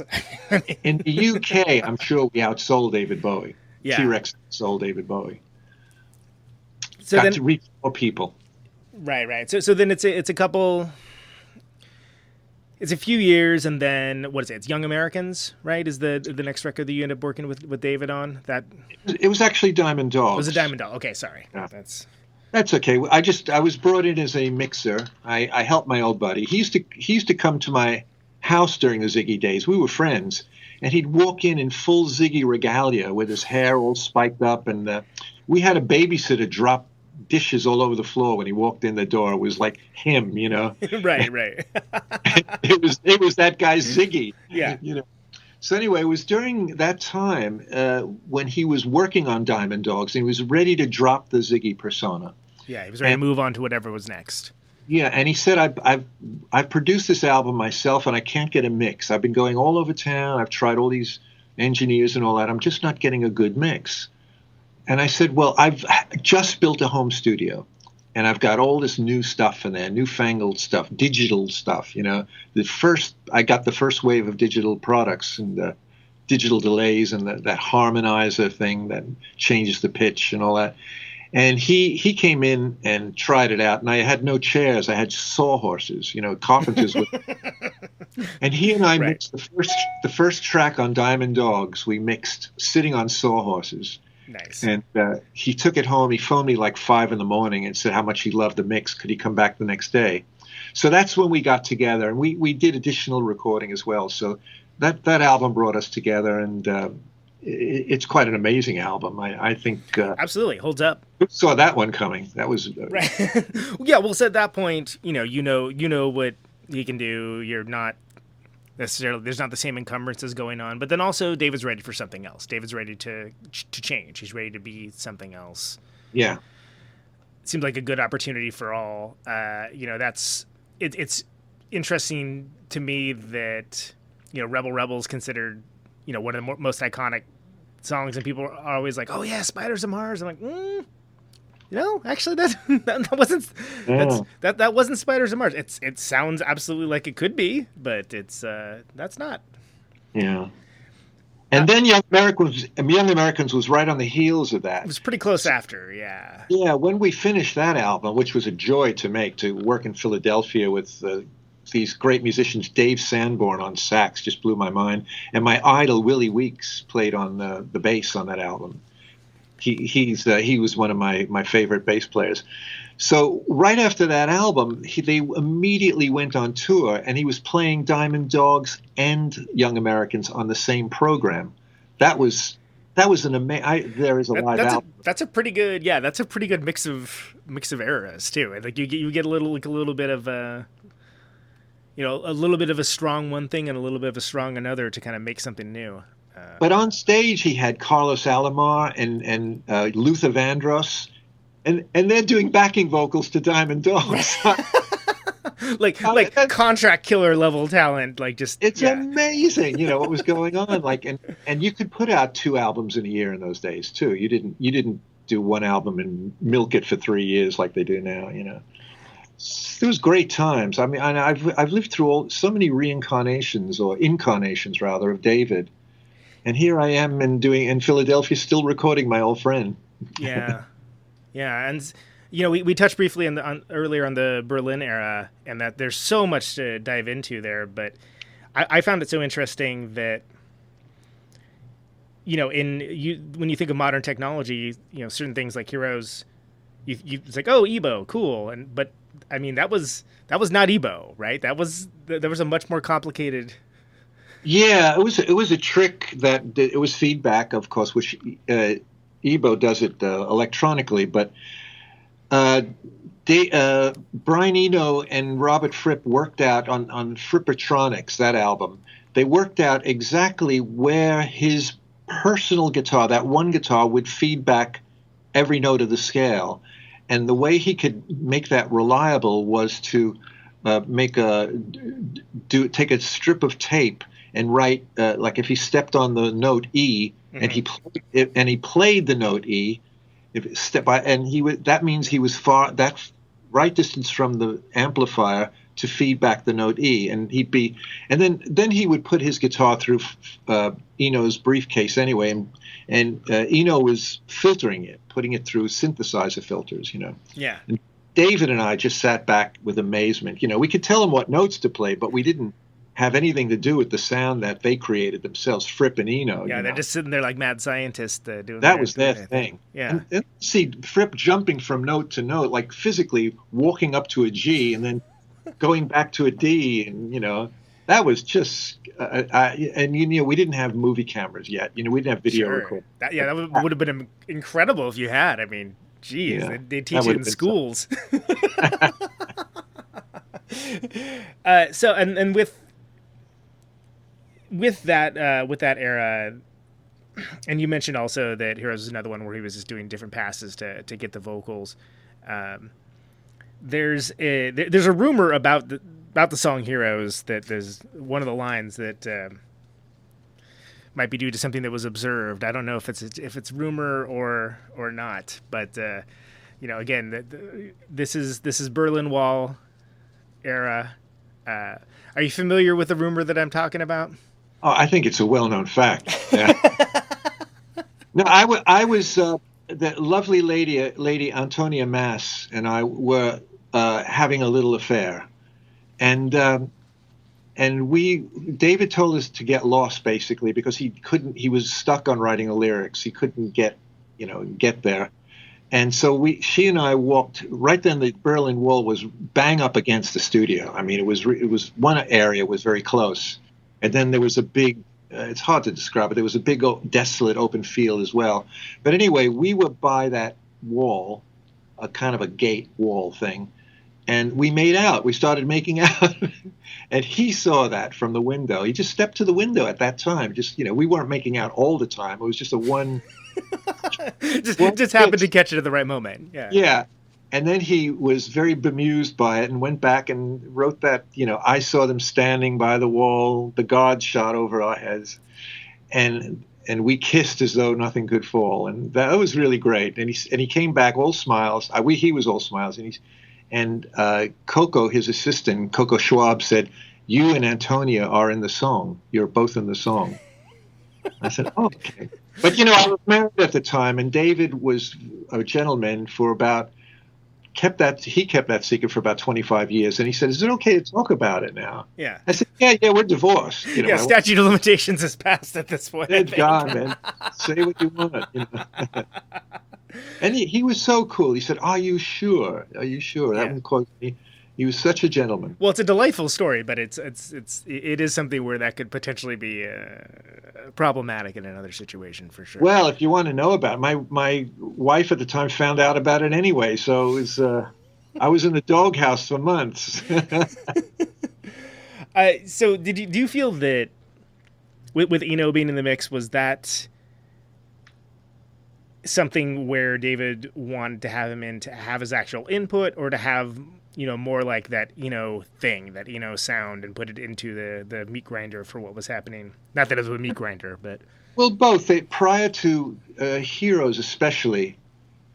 In the UK, I'm sure we outsold David Bowie. Yeah. T.Rex sold David Bowie. So Got to reach more people. Right. So then it's a couple. It's a few years, and then what is it? It's Young Americans, right? Is the next record that you end up working with David on? That it was actually Diamond Dogs. It was a Diamond Dog. Okay, sorry. Yeah. That's okay. I was brought in as a mixer. I helped my old buddy. He used to come to my house during the Ziggy days. We were friends, and he'd walk in full Ziggy regalia with his hair all spiked up, and we had a babysitter drop dishes all over the floor when he walked in the door. It was like him, Right. it was that guy Ziggy. Yeah. So anyway, it was during that time when he was working on Diamond Dogs, and he was ready to drop the Ziggy persona. Yeah, he was ready to move on to whatever was next. Yeah, and he said, I've produced this album myself, and I can't get a mix. I've been going all over town. I've tried all these engineers and all that. I'm just not getting a good mix. And I said, well, I've just built a home studio, and I've got all this new stuff in there, newfangled stuff, digital stuff. I got the first wave of digital products and the digital delays and that harmonizer thing that changes the pitch and all that. And he came in and tried it out, and I had no chairs. I had sawhorses, carpenters. And he and I mixed the first track on Diamond Dogs. We mixed sitting on sawhorses. Nice. And he took it home. He phoned me like 5 a.m. and said how much he loved the mix. Could he come back the next day? So that's when we got together, and we did additional recording as well. So that album brought us together, and it's quite an amazing album. I think absolutely holds up. Saw that one coming. That was right. Yeah. Well, so at that point, you know what he can do. You're not necessarily, there's not the same encumbrances going on, but then also David's ready for something else. David's ready to change. He's ready to be something else. Yeah. It seems like a good opportunity for all. It's interesting to me that, Rebel Rebel's considered, one of the most iconic songs, and people are always like, oh yeah, Spiders of Mars. I'm like, actually that wasn't that wasn't Spiders of Mars. It sounds absolutely like it could be, but it's that's not. Yeah. And then Young Americans was right on the heels of that. It was pretty close after, yeah. Yeah, when we finished that album, which was a joy to make, to work in Philadelphia with these great musicians, Dave Sanborn on sax just blew my mind, and my idol Willie Weeks played on the bass on that album. He was one of my favorite bass players. So right after that album, they immediately went on tour, and he was playing Diamond Dogs and Young Americans on the same program. That was an amazing. There is a live album. That's a pretty good. Yeah, that's a pretty good mix of eras too. Like you get a little bit of a little bit of a strong one thing and a little bit of a strong another to kind of make something new. But on stage, he had Carlos Alomar and Luther Vandross, and they're doing backing vocals to Diamond Dogs. like contract killer level talent. It's amazing, what was going on. And you could put out 2 albums in a year in those days too. You didn't do one album and milk it for 3 years like they do now. It was great times. I mean, I've lived through so many incarnations rather of David. And here I am in Philadelphia, still recording my old friend. Yeah, and we touched briefly earlier on the Berlin era, and that there's so much to dive into there. But I found it so interesting that when you think of modern technology, certain things like Heroes, it's like, oh, EBO, cool, but I mean that was not EBO, right? There was a much more complicated. Yeah, it was a trick it was feedback, of course, which EBO does it electronically, but Brian Eno and Robert Fripp worked out on Frippertronics, that album. They worked out exactly where his personal guitar, that one guitar, would feedback every note of the scale. And the way he could make that reliable was to take a strip of tape and write like if he stepped on the note E and he played the note E, that means he was far that right distance from the amplifier to feed back the note E, and then he would put his guitar through Eno's briefcase anyway, and Eno was filtering it, putting it through synthesizer filters, Yeah. And David and I just sat back with amazement. We could tell him what notes to play, but we didn't have anything to do with the sound that they created themselves, Fripp and Eno. Yeah, they're just sitting there like mad scientists doing that was their thing. Yeah. And see Fripp jumping from note to note, like physically walking up to a G and then going back to a D, and that was just we didn't have movie cameras yet. We didn't have video recording. That would have been incredible if you had. I mean, geez, they teach it in schools. So and with that era, and you mentioned also that Heroes is another one where he was just doing different passes to get the vocals. There's a rumor about the song Heroes that there's one of the lines that might be due to something that was observed. I don't know if it's rumor or not, but again, this is Berlin Wall era. Are you familiar with the rumor that I'm talking about? Oh, I think it's a well-known fact. Yeah. No, I was the lovely lady Antonia Mass and I were having a little affair, and David told us to get lost basically because he was stuck on writing the lyrics. He couldn't get there. And so she and I walked right then. The Berlin Wall was bang up against the studio. I mean, it was one area was very close, and then there was a big. It's hard to describe, but there was a big desolate open field as well. But anyway, we were by that wall, a kind of a gate wall thing, and we made out. We started making out, and he saw that from the window. He just stepped to the window at that time. Just we weren't making out all the time. It was just a one. just happened to catch it at the right moment. Yeah. Yeah. And then he was very bemused by it and went back and wrote that, I saw them standing by the wall, the gods shot over our heads, and we kissed as though nothing could fall. And that was really great. And he came back all smiles. He was all smiles. And Coco, his assistant, Coco Schwab, said, "You and Antonia are in the song. You're both in the song." I said, "Oh, okay." But, I was married at the time, and David was a gentleman for about kept that secret for about 25 years, and he said, "Is it okay to talk about it now?" Yeah. I said, yeah, we're divorced. Statute of limitations is passed at this point. It's gone, man. Say what you want. And he was so cool. He said, "Are you sure? Are you sure?" That one quote me. He was such a gentleman. Well, it's a delightful story, but it is something where that could potentially be problematic in another situation for sure. Well, if you want to know about it, my wife at the time found out about it anyway, so it was I was in the doghouse for months. So do you feel that with Eno being in the mix, was that something where David wanted to have him in to have his actual input, or to have more like that thing, that sound, and put it into the meat grinder for what was happening? Not that it was a meat grinder, but well, both. Prior to Heroes, especially,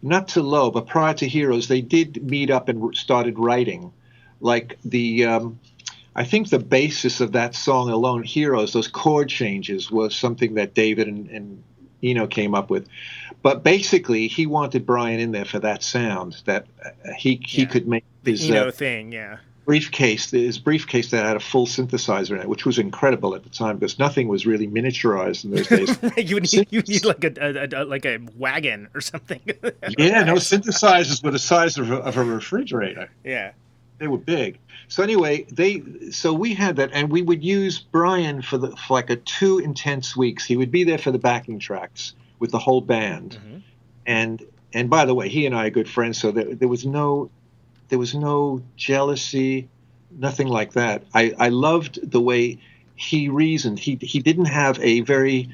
not to Low, but prior to Heroes, they did meet up and started writing. Like I think the basis of that song alone, Heroes, those chord changes, was something that David and Eno came up with. But basically, he wanted Brian in there for that sound, that he could make his thing, briefcase that had a full synthesizer in it, which was incredible at the time because nothing was really miniaturized in those days. you need like a wagon or something. Yeah, no, synthesizers were the size of a refrigerator. Yeah, they were big. So anyway, so we had that, and we would use Brian for like 2 intense weeks. He would be there for the backing tracks with the whole band, and by the way, he and I are good friends, so there was no jealousy, nothing like that. I loved the way he reasoned. He didn't have a very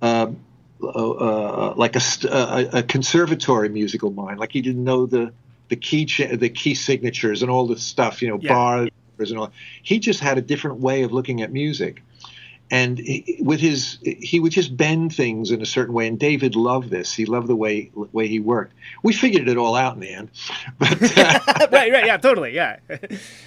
like a conservatory musical mind. Like he didn't know the the key signatures and all the stuff, bars and all. He just had a different way of looking at music. And he would just bend things in a certain way. And David loved this. He loved the way he worked. We figured it all out in the end. But, right, yeah, totally, yeah.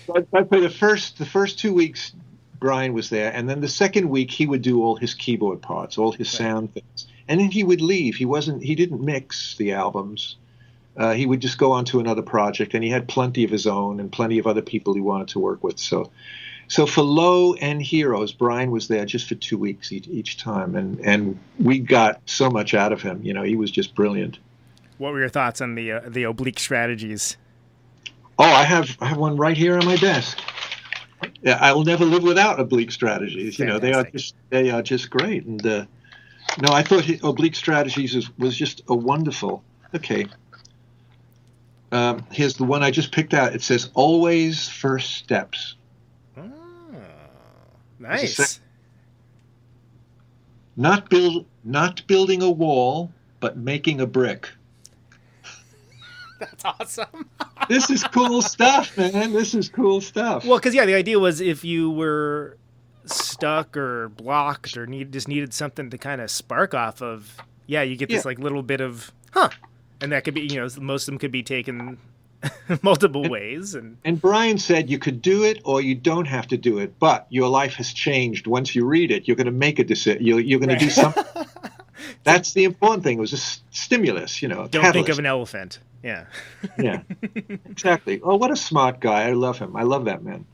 but for the first 2 weeks, Brian was there, and then the second week he would do all his keyboard parts, all his sound things, and then he would leave. He didn't mix the albums. He would just go on to another project, and he had plenty of his own and plenty of other people he wanted to work with. So for Low and Heroes, Brian was there just for 2 weeks each time, and we got so much out of him. He was just brilliant. What were your thoughts on the oblique strategies? Oh, I have one right here on my desk. Yeah, I will never live without oblique strategies. Fantastic. They are just great. And no, I thought oblique strategies was just a wonderful. Okay. Here's the one I just picked out. It says always first steps. Nice. Not building a wall, but making a brick. That's awesome. This is cool stuff, man. This is cool stuff. Well, because the idea was if you were stuck or blocked or just needed something to kind of spark off of, you get this like little bit of and that could be most of them could be taken multiple ways. And Brian said you could do it or you don't have to do it, but your life has changed once you read it. You're going to make a decision. You're going to do something. That's the important thing. It was a stimulus, Don't catalyst. think of an elephant. Yeah. Yeah, exactly. Oh, what a smart guy. I love him. I love that man.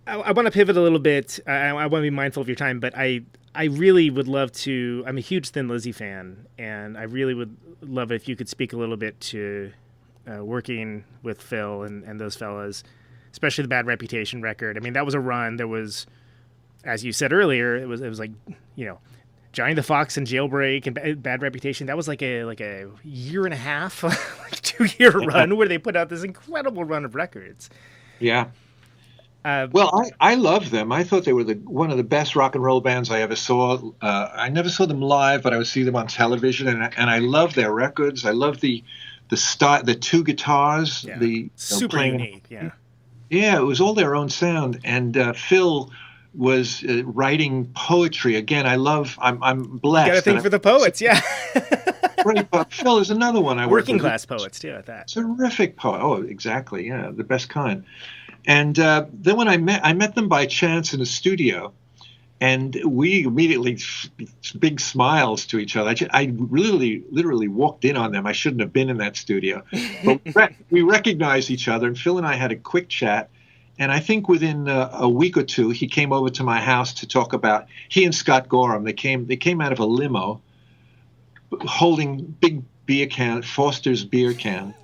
I want to pivot a little bit. I want to be mindful of your time, but I really would love to. I'm a huge Thin Lizzy fan, and I really would love it if you could speak a little bit to working with Phil and those fellas, especially the Bad Reputation record. I mean, that was a run. There was, as you said earlier, it was like Johnny the Fox and Jailbreak and Bad Reputation. That was like a year and a half, like 2-year run where they put out this incredible run of records. Yeah. Well, I love them. I thought they were one of the best rock and roll bands I ever saw. I never saw them live, but I would see them on television, and I love their records. I love the two guitars, super unique. Yeah, it was all their own sound, and Phil was writing poetry again. I'm blessed. You got a thing for the poets, yeah. Phil is another one I work with. Working class poets too. At that terrific poet. Oh, exactly. Yeah, the best kind. And then when I met them by chance in a studio, and we immediately big smiles to each other. I literally walked in on them. I shouldn't have been in that studio, but we recognized each other. And Phil and I had a quick chat. And I think within a week or two, he came over to my house to talk about. He and Scott Gorham. They came out of a limo, holding big beer can, Foster's beer can.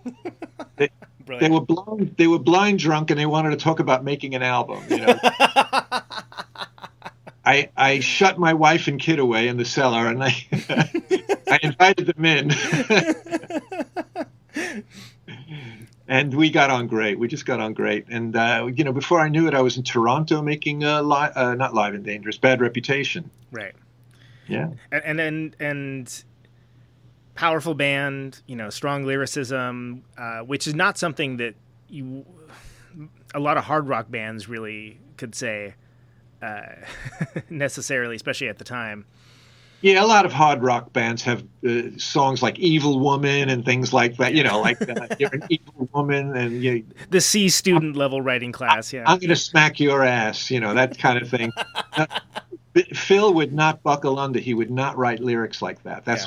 They were blind. They were blind drunk, and they wanted to talk about making an album. I shut my wife and kid away in the cellar, and I invited them in, and we got on great. We just got on great, and before I knew it, I was in Toronto making not Live and Dangerous, Bad Reputation. Right. Yeah. And powerful band, strong lyricism, which is not something that a lot of hard rock bands really could say necessarily, especially at the time. Yeah, a lot of hard rock bands have songs like "Evil Woman" and things like that. You're an evil woman, and the C student level writing class. Yeah, I'm going to smack your ass. That kind of thing. Phil would not buckle under. He would not write lyrics like that. That's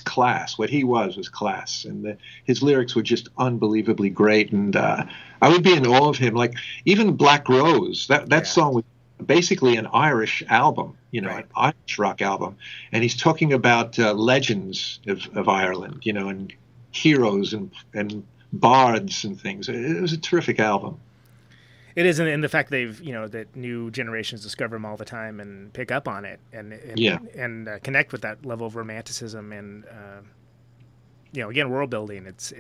class. What he was class, and his lyrics were just unbelievably great. And I would be in awe of him. Like even Black Rose, that song was basically an Irish album, an Irish rock album, and he's talking about legends of Ireland, and heroes and bards and things. It was a terrific album. It is, and the fact that new generations discover them all the time and pick up on it and connect with that level of romanticism and again, world building. It's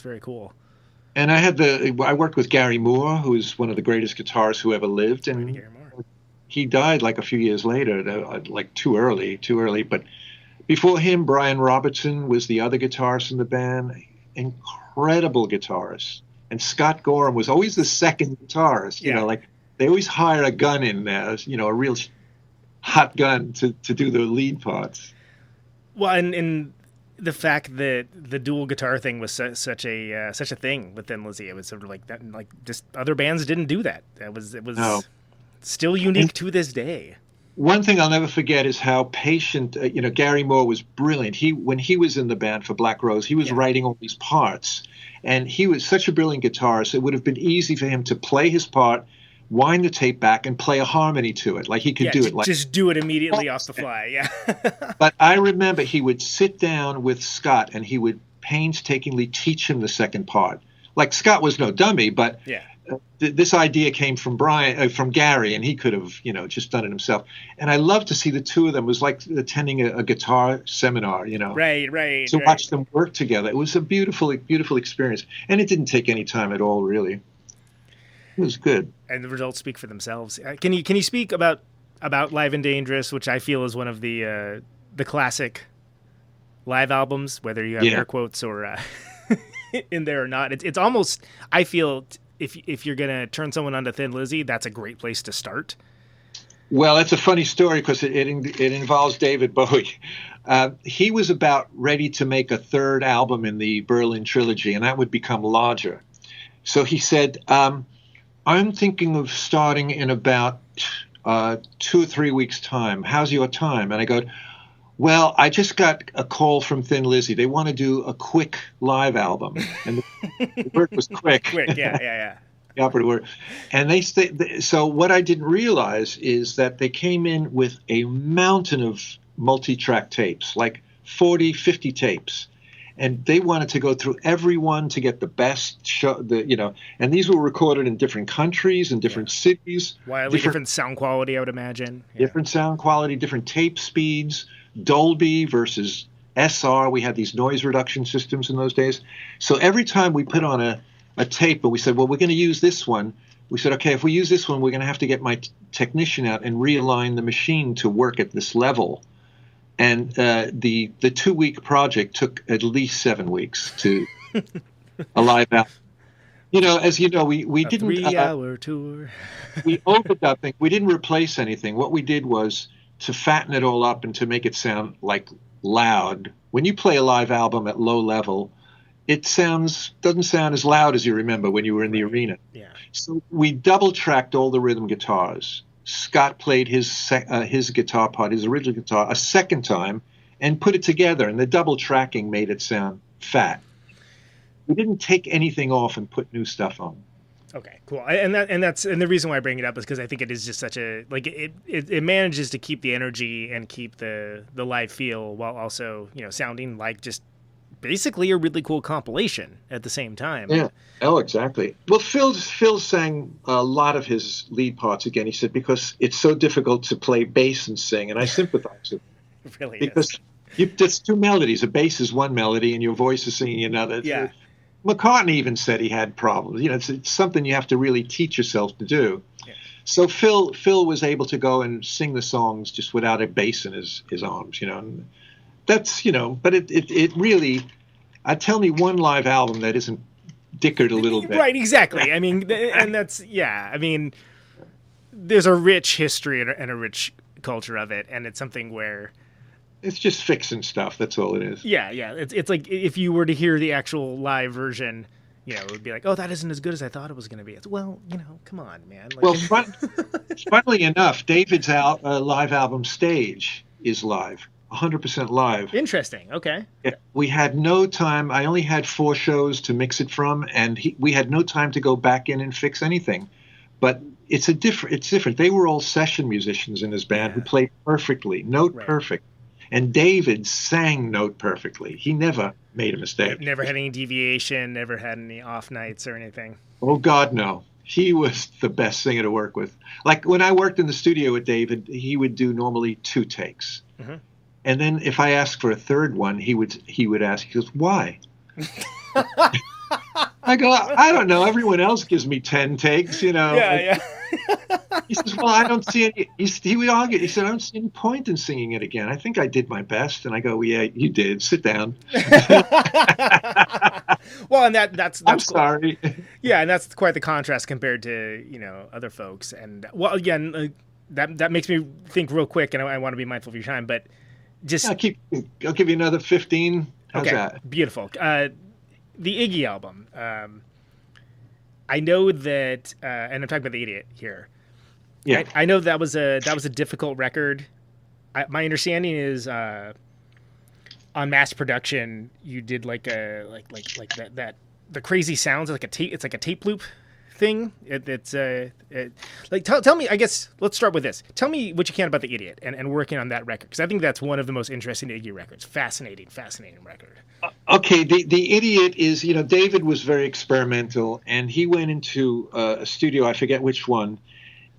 very cool. And I worked with Gary Moore, who's one of the greatest guitarists who ever lived, and he died like a few years later, like too early. But Before him, Brian Robertson was the other guitarist in the band. Incredible guitarist. And Scott Gorham was always the second guitarist. You know, like they always hire a gun in there, you know, a real hot gun to do the lead parts. Well, and the fact that the dual guitar thing was such a thing with Thin Lizzy, it was sort of like that. Like just other bands didn't do that. It was still unique to this day. One thing I'll never forget is how patient, you know, Gary Moore was brilliant. When he was in the band for Black Rose, he was writing all these parts, and he was such a brilliant guitarist. It would have been easy for him to play his part, wind the tape back, and play a harmony to it. Like he could do it. Like just do it immediately off the fly. Yeah. But I remember he would sit down with Scott, and he would painstakingly teach him the second part. Like Scott was no dummy, but this idea came from from Gary, and he could have, you know, just done it himself. And I love to see the two of them. It was like attending a guitar seminar, you know. Right. To watch them work together. It was a beautiful experience, and it didn't take any time at all, really. It was good. And the results speak for themselves. Can you speak about Live and Dangerous, which I feel is one of the classic live albums, whether you have air quotes or in there or not? It's almost, I feel, if you're gonna turn someone onto Thin Lizzy, that's a great place to start. Well, that's a funny story because it involves David Bowie. He was about ready to make a third album in the Berlin trilogy, and that would become larger. So he said, I'm thinking of starting in about 2 or 3 weeks' time. How's your time? And I go, well, I just got a call from Thin Lizzy. They want to do a quick live album. And the word was quick. Quick, yeah. The operative word. And so what I didn't realize is that they came in with a mountain of multi-track tapes, like 40, 50 tapes. And they wanted to go through every one to get the best show, and these were recorded in different countries and different cities. Wildly different sound quality, I would imagine. Different sound quality, different tape speeds, Dolby versus SR. We had these noise reduction systems in those days. So every time we put on a tape and we said, well, we're going to use this one, we said, okay, if we use this one, we're going to have to get my technician out and realign the machine to work at this level. And the 2-week project took at least 7 weeks to a live album. You know, as you know, we didn't 3-hour tour. We overdubbed things. We didn't replace anything. What we did was to fatten it all up and to make it sound like loud. When you play a live album at low level, it doesn't sound as loud as you remember when you were in the arena. Yeah. So we double tracked all the rhythm guitars. Scott played his guitar part, his original guitar, a second time and put it together, and the double tracking made it sound fat. We didn't take anything off and put new stuff on. Okay, cool. And the reason why I bring it up is because I think it is just such a, like, it manages to keep the energy and keep the live feel while also, you know, sounding like just basically a really cool compilation at the same time. Yeah. Oh, exactly. Well, Phil sang a lot of his lead parts again. He said, because it's so difficult to play bass and sing, and I sympathize with him. It really because is. There's two melodies. A bass is one melody, and your voice is singing another. Yeah. McCartney even said he had problems. You know, it's something you have to really teach yourself to do. Yeah. So Phil was able to go and sing the songs just without a bass in his arms. You know, and that's, you know, but it really. Tell me one live album that isn't dickered a little bit. Right, exactly. I mean, and that's, I mean, there's a rich history and a rich culture of it, and it's something where it's just fixing stuff. That's all it is. Yeah. It's like if you were to hear the actual live version, you know, it would be like, oh, that isn't as good as I thought it was going to be. It's, well, you know, come on, man. Like, well, funnily enough, David's live album Stage is live. 100% live. Interesting. Okay. Yeah, we had no time. I only had 4 shows to mix it from, and we had no time to go back in and fix anything. But it's different. They were all session musicians in his band who played perfectly, note perfect. And David sang note perfectly. He never made a mistake. Never had any deviation, never had any off nights or anything. Oh, God, no. He was the best singer to work with. Like when I worked in the studio with David, he would do normally 2 takes. Mm-hmm. And then if I asked for a third one, he would ask, he goes, why? I go, I don't know. Everyone else gives me 10 takes, you know. Yeah. He says, well, I don't see any, he would argue. He said, I don't see any point in singing it again. I think I did my best. And I go, well, yeah, you did. Sit down. Well, and that's I'm cool. sorry. Yeah, and that's quite the contrast compared to, other folks. And, well, again, that makes me think real quick, and I want to be mindful of your time, but just... I'll give you another 15. How's that? Beautiful. The Iggy album. I know that, and I'm talking about The Idiot here. Yeah. I know that was a difficult record. My understanding is on Mass Production, you did like that the crazy sounds like a tape. It's like a tape loop thing. Tell me. I guess let's start with this. Tell me what you can about The Idiot and working on that record, because I think that's one of the most interesting Iggy records. Fascinating record. Okay, the Idiot is, David was very experimental, and he went into a studio, I forget which one,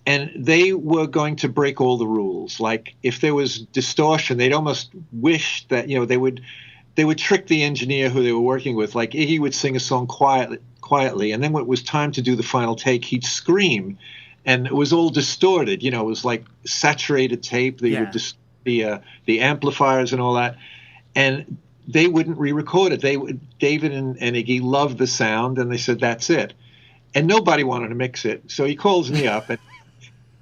and they were going to break all the rules. Like, if there was distortion, they'd almost wish that, they would trick the engineer who they were working with. Like, Iggy would sing a song quietly, and then when it was time to do the final take, he'd scream, and it was all distorted. It was like saturated tape. They would the amplifiers and all that, and they wouldn't re-record it. David and Iggy loved the sound, and they said, that's it. And nobody wanted to mix it. So he calls me up, and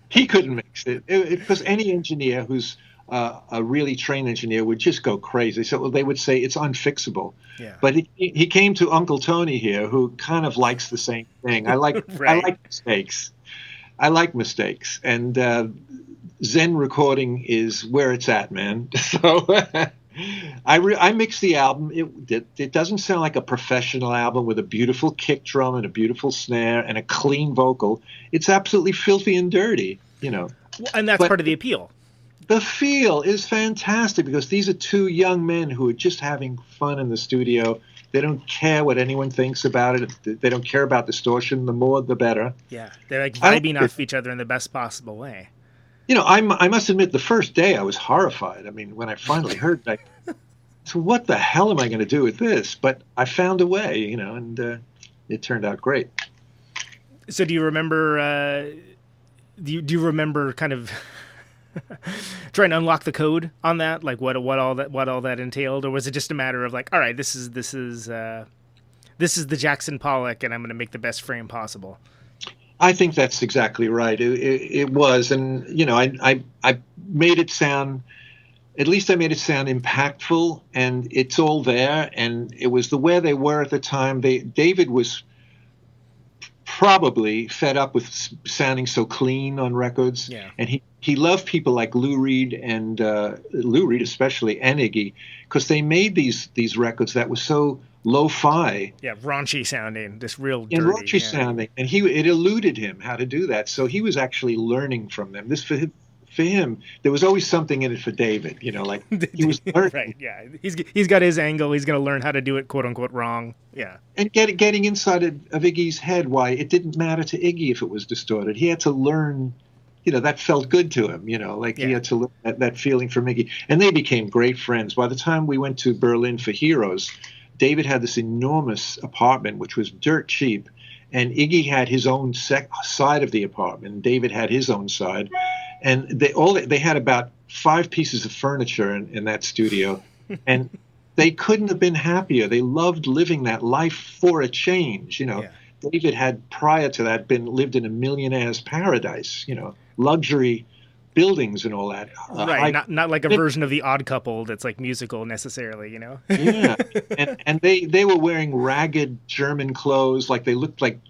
he couldn't mix it. Because any engineer who's a really trained engineer would just go crazy. So they would say it's unfixable. Yeah. But he came to Uncle Tony here, who kind of likes the same thing. I like mistakes. I like mistakes. And Zen recording is where it's at, man. So... I mixed the album. It doesn't sound like a professional album with a beautiful kick drum and a beautiful snare and a clean vocal. It's absolutely filthy and dirty, Well, and that's part of the appeal. The feel is fantastic because these are two young men who are just having fun in the studio. They don't care what anyone thinks about it. They don't care about distortion. The more, the better. Yeah, they're like vibing off each other in the best possible way. I must admit, the first day I was horrified. I mean, when I finally heard it, so what the hell am I going to do with this? But I found a way, and it turned out great. So do you remember, do you remember kind of trying to unlock the code on that? Like what all that entailed? Or was it just a matter of like, all right, this is the Jackson Pollock, and I'm going to make the best frame possible? I think that's exactly right. It was, and I made it sound. At least I made it sound impactful, and it's all there. And it was the way they were at the time. David was probably fed up with sounding so clean on records, and he loved people like Lou Reed and Lou Reed especially, and Iggy, because they made these records that were so lo-fi, raunchy sounding, just real dirty, and raunchy sounding, and it eluded him how to do that. So he was actually learning from them. This for him, there was always something in it for David. Like he was learning. Right? Yeah, he's got his angle. He's going to learn how to do it, quote unquote, wrong. Yeah, and getting inside of Iggy's head, why it didn't matter to Iggy if it was distorted. He had to learn. That felt good to him. He had to learn that feeling from Iggy, and they became great friends. By the time we went to Berlin for Heroes, David had this enormous apartment, which was dirt cheap, and Iggy had his own side of the apartment, and David had his own side, and they had about 5 pieces of furniture in that studio, and they couldn't have been happier. They loved living that life for a change. David had prior to that lived in a millionaire's paradise. Luxury buildings and all that. Right, not like a version of The Odd Couple that's like musical necessarily, Yeah, and they were wearing ragged German clothes, like they looked like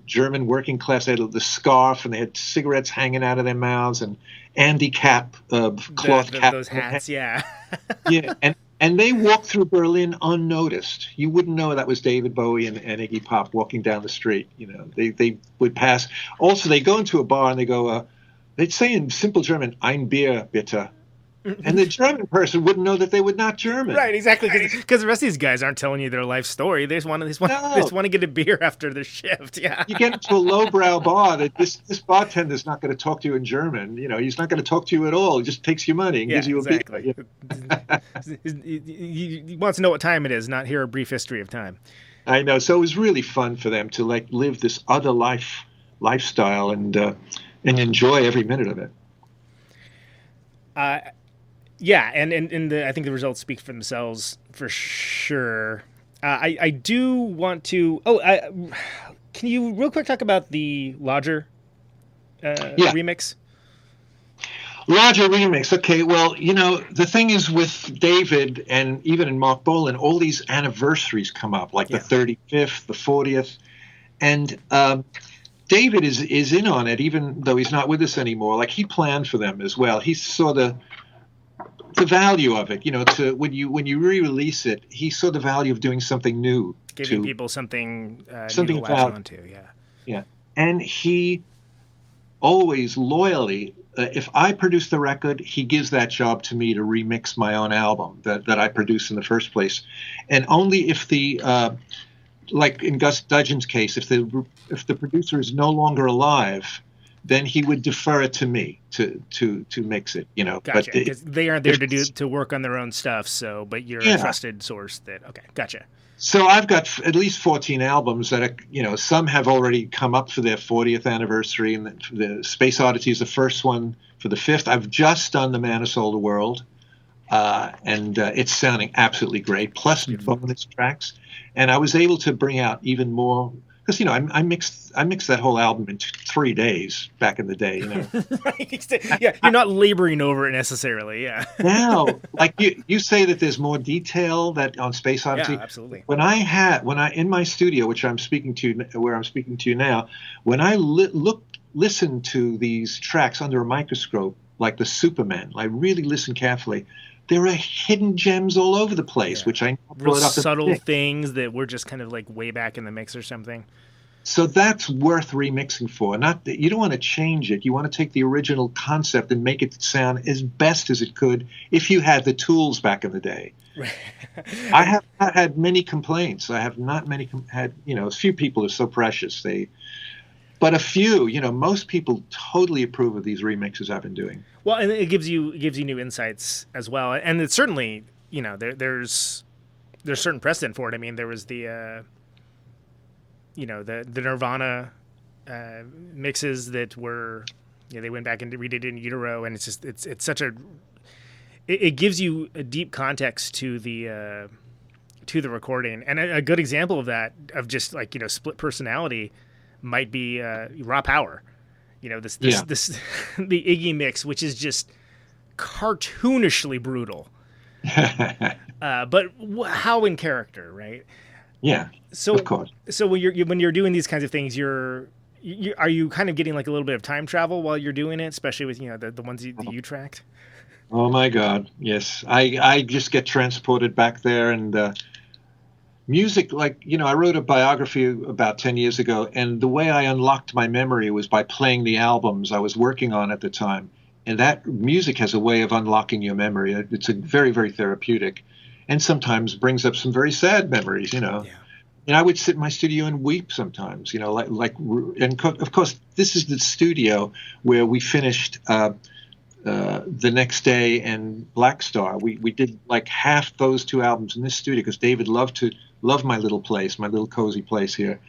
German working class. They had the scarf, and they had cigarettes hanging out of their mouths, and Andy cap, cloth cap. Those hats, yeah. Yeah, and they walked through Berlin unnoticed. You wouldn't know that was David Bowie and Iggy Pop walking down the street. They would pass. Also, they go into a bar and they go, they'd say in simple German, "Ein Bier, bitte." And the German person wouldn't know that they were not German. Right, exactly, because the rest of these guys aren't telling you their life story. They just want to get a beer after their shift. Yeah, you get into a lowbrow bar that this bartender's not going to talk to you in German. He's not going to talk to you at all. He just takes your money and gives you a beer. He wants to know what time it is, not hear a brief history of time. I know. So it was really fun for them to live this other lifestyle, and and enjoy every minute of it. Yeah, and I think the results speak for themselves for sure. I do want to. Can you real quick talk about the Lodger remix? Lodger remix. Okay, well, the thing is with David and even in Marc Bolan, all these anniversaries come up, like the 35th, the 40th, and David is in on it, even though he's not with us anymore. Like, he planned for them as well. He saw the value of it, to when you re-release it, he saw the value of doing something new, giving people something new to latch onto. Yeah, and he always loyally, if I produce the record, he gives that job to me to remix my own album that I produced in the first place, and only if the like in Gus Dudgeon's case, if the producer is no longer alive, then he would defer it to me to mix it. Gotcha. Because they aren't there to work on their own stuff. So, but you're a trusted source. Gotcha. So I've got at least 14 albums that are, some have already come up for their 40th anniversary, and the Space Oddity is the first one for the 5th. I've just done The Man Who Sold the World, and it's sounding absolutely great, plus bonus tracks. And I was able to bring out even more, because, I mixed that whole album in 3 days back in the day. Yeah, you're not laboring over it necessarily. Yeah. Now, like you say that there's more detail that on Space Oddity. Yeah, absolutely. When I in my studio, where I'm speaking to you now, when I listen to these tracks under a microscope, like the Superman, I really listen carefully. There are hidden gems all over the place, which I real subtle things that were just kind of like way back in the mix or something. So that's worth remixing for. Not that you don't want to change it. You want to take the original concept and make it sound as best as it could if you had the tools back in the day. I have not had many complaints. I have not had a few people are so precious. But a few, most people totally approve of these remixes I've been doing. Well, and it gives you new insights as well, and it's certainly there's certain precedent for it. I mean, there was the the Nirvana mixes that were they went back and redid it in utero, and it's such it gives you a deep context to the recording, and a good example of that of just like split personality might be Raw Power. This the Iggy mix, which is just cartoonishly brutal, but how in character, right? Yeah. So of course. So when you're doing these kinds of things, are you kind of getting like a little bit of time travel while you're doing it, especially with the ones that you tracked? Oh my God, yes. I just get transported back there, and music, like, I wrote a biography about 10 years ago, and the way I unlocked my memory was by playing the albums I was working on at the time. And that music has a way of unlocking your memory. It's a very, very therapeutic, and sometimes brings up some very sad memories, Yeah. And I would sit in my studio and weep sometimes, and of course, this is the studio where we finished The Next Day and Black Star. We did like half those two albums in this studio because David loved my little place, my little cozy place here.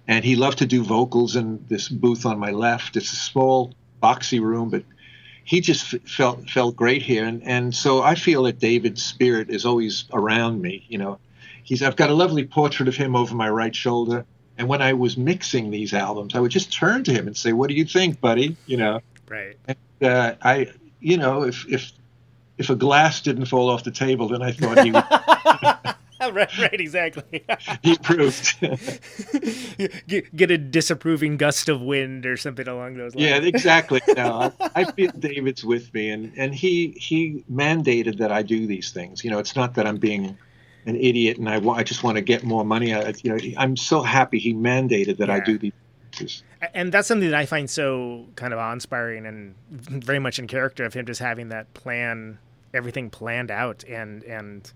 And he loved to do vocals in this booth on my left. It's a small, boxy room, but he just felt great here. And so I feel that David's spirit is always around me. I've got a lovely portrait of him over my right shoulder. And when I was mixing these albums, I would just turn to him and say, "What do you think, buddy?" Right. And, if a glass didn't fall off the table, then I thought he would. right, exactly. He approved. Get a disapproving gust of wind or something along those lines. Yeah, exactly. No, I feel David's with me, and he mandated that I do these things. It's not that I'm being an idiot and I just want to get more money. I'm so happy he mandated that I do these things. And that's something that I find so kind of awe-inspiring and very much in character of him, just having that plan, everything planned out, and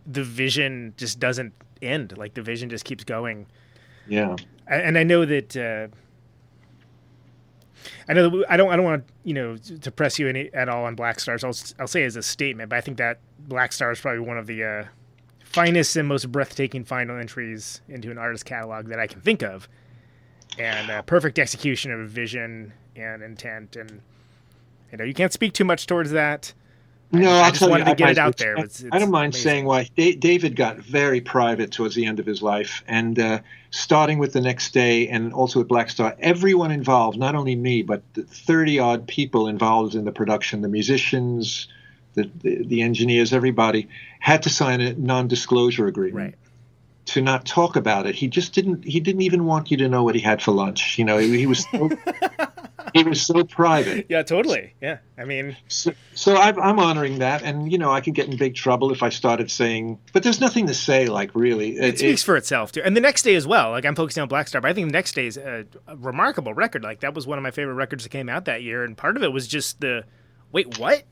the vision just doesn't end. Like the vision just keeps going. Yeah. And I know that I don't want to press you at all on Black Stars. I'll say as a statement, but I think that Black Star is probably one of the finest and most breathtaking final entries into an artist catalog that I can think of. and perfect execution of vision and intent. And you can't speak too much towards that. No, I I'll just tell wanted you, to get it out there. I don't mind amazing. saying why. David got very private towards the end of his life, and starting with the next day, and also with Black Star, everyone involved, not only me, but the 30-odd people involved in the production, the musicians, the engineers, everybody had to sign a non-disclosure agreement. Right. To not talk about it. He didn't even want you to know what he had for lunch. He was so, he was so private. Yeah, totally. Yeah. I mean, so I'm honoring that, and I can get in big trouble if I started saying, but there's nothing to say, like, really. it speaks for itself too. And the next day as well, like, I'm focusing on Black Star, but I think the next day is a remarkable record. Like, that was one of my favorite records that came out that year, and part of it was just the wait, what?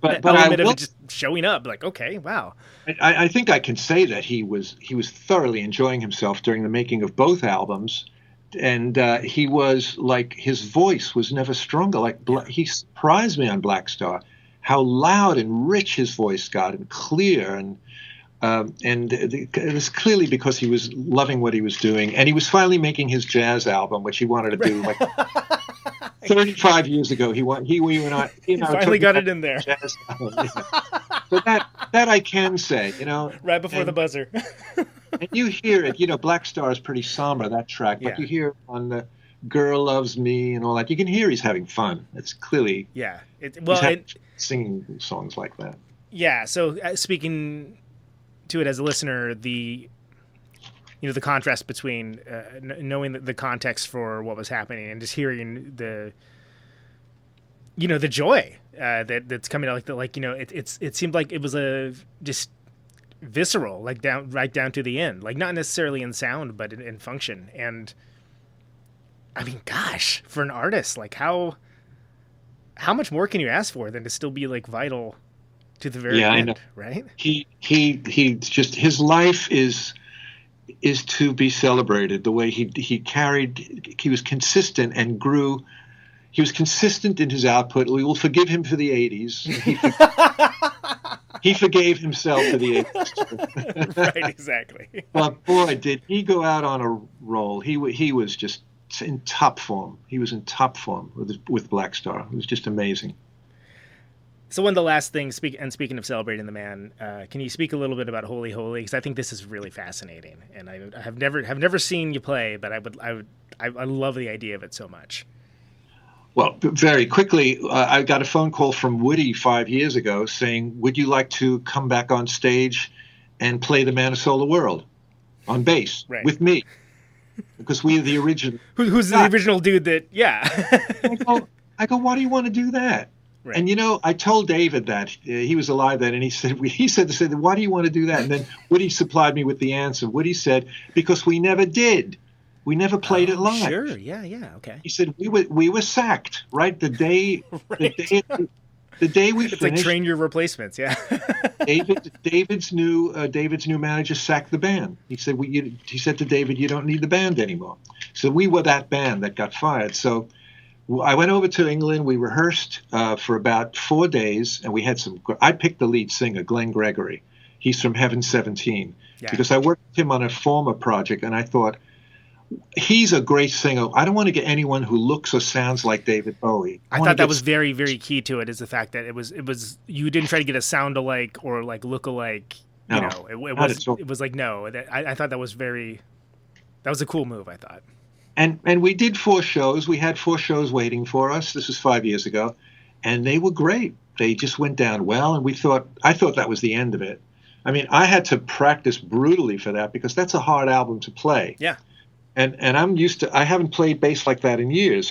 But element of it just showing up, like, okay, wow. I think I can say that he was thoroughly enjoying himself during the making of both albums, and he was like, his voice was never stronger. Like, he surprised me on Black Star, how loud and rich his voice got, and clear, and it was clearly because he was loving what he was doing, and he was finally making his jazz album, which he wanted to do like 35 years ago. You and I finally got it in there. Jazz album, yeah. So that I can say, right before the buzzer. And you hear it, Black Star is pretty somber, that track, but you hear on the Girl Loves Me and all that, you can hear he's having fun. It's clearly singing songs like that. Yeah. So speaking to it as a listener, the contrast between knowing the context for what was happening and just hearing the joy that's coming out, it seemed like it was just visceral, like right down to the end, like not necessarily in sound but in function. And I mean, gosh, for an artist, like how much more can you ask for than to still be like vital to the very end, I know. Right? He just, his life is to be celebrated. The way he was consistent and grew. He was consistent in his output. We will forgive him for the 80s. He forgave himself for the 80s. Right, exactly. But boy, did he go out on a roll. He was just in top form. He was in top form with Black Star. It was just amazing. So one of the last things, speaking of celebrating the man, can you speak a little bit about Holy Holy? Because I think this is really fascinating, and I have never seen you play, but I love the idea of it so much. Well, very quickly, I got a phone call from Woody 5 years ago saying, "Would you like to come back on stage and play The Man Who Sold the World on bass with me?" Because we are the original. Who's the original dude that? Yeah. I go. Why do you want to do that? Right. And I told David that he was alive then, and he said, "Why do you want to do that?" And then Woody supplied me with the answer. Woody said, "Because we never did. We never played it live." Sure. Yeah. Okay. He said we were sacked right the day the day we it's finished. Like train your replacements. Yeah. David's new manager sacked the band. He said he said to David, "You don't need the band anymore." So we were that band that got fired. So I went over to England. We rehearsed for about 4 days, and we had I picked the lead singer, Glenn Gregory. He's from Heaven 17, because I worked with him on a former project, and I thought, he's a great singer. I don't want to get anyone who looks or sounds like David Bowie. I thought that was very, very key to it, is the fact that it was you didn't try to get a sound alike or like look alike. No, it was like, no. I thought that was a cool move, I thought. And we did 4 shows. We had 4 shows waiting for us. This was 5 years ago, and they were great. They just went down well, and I thought that was the end of it. I mean, I had to practice brutally for that because that's a hard album to play. Yeah. And I'm used to. I haven't played bass like that in years.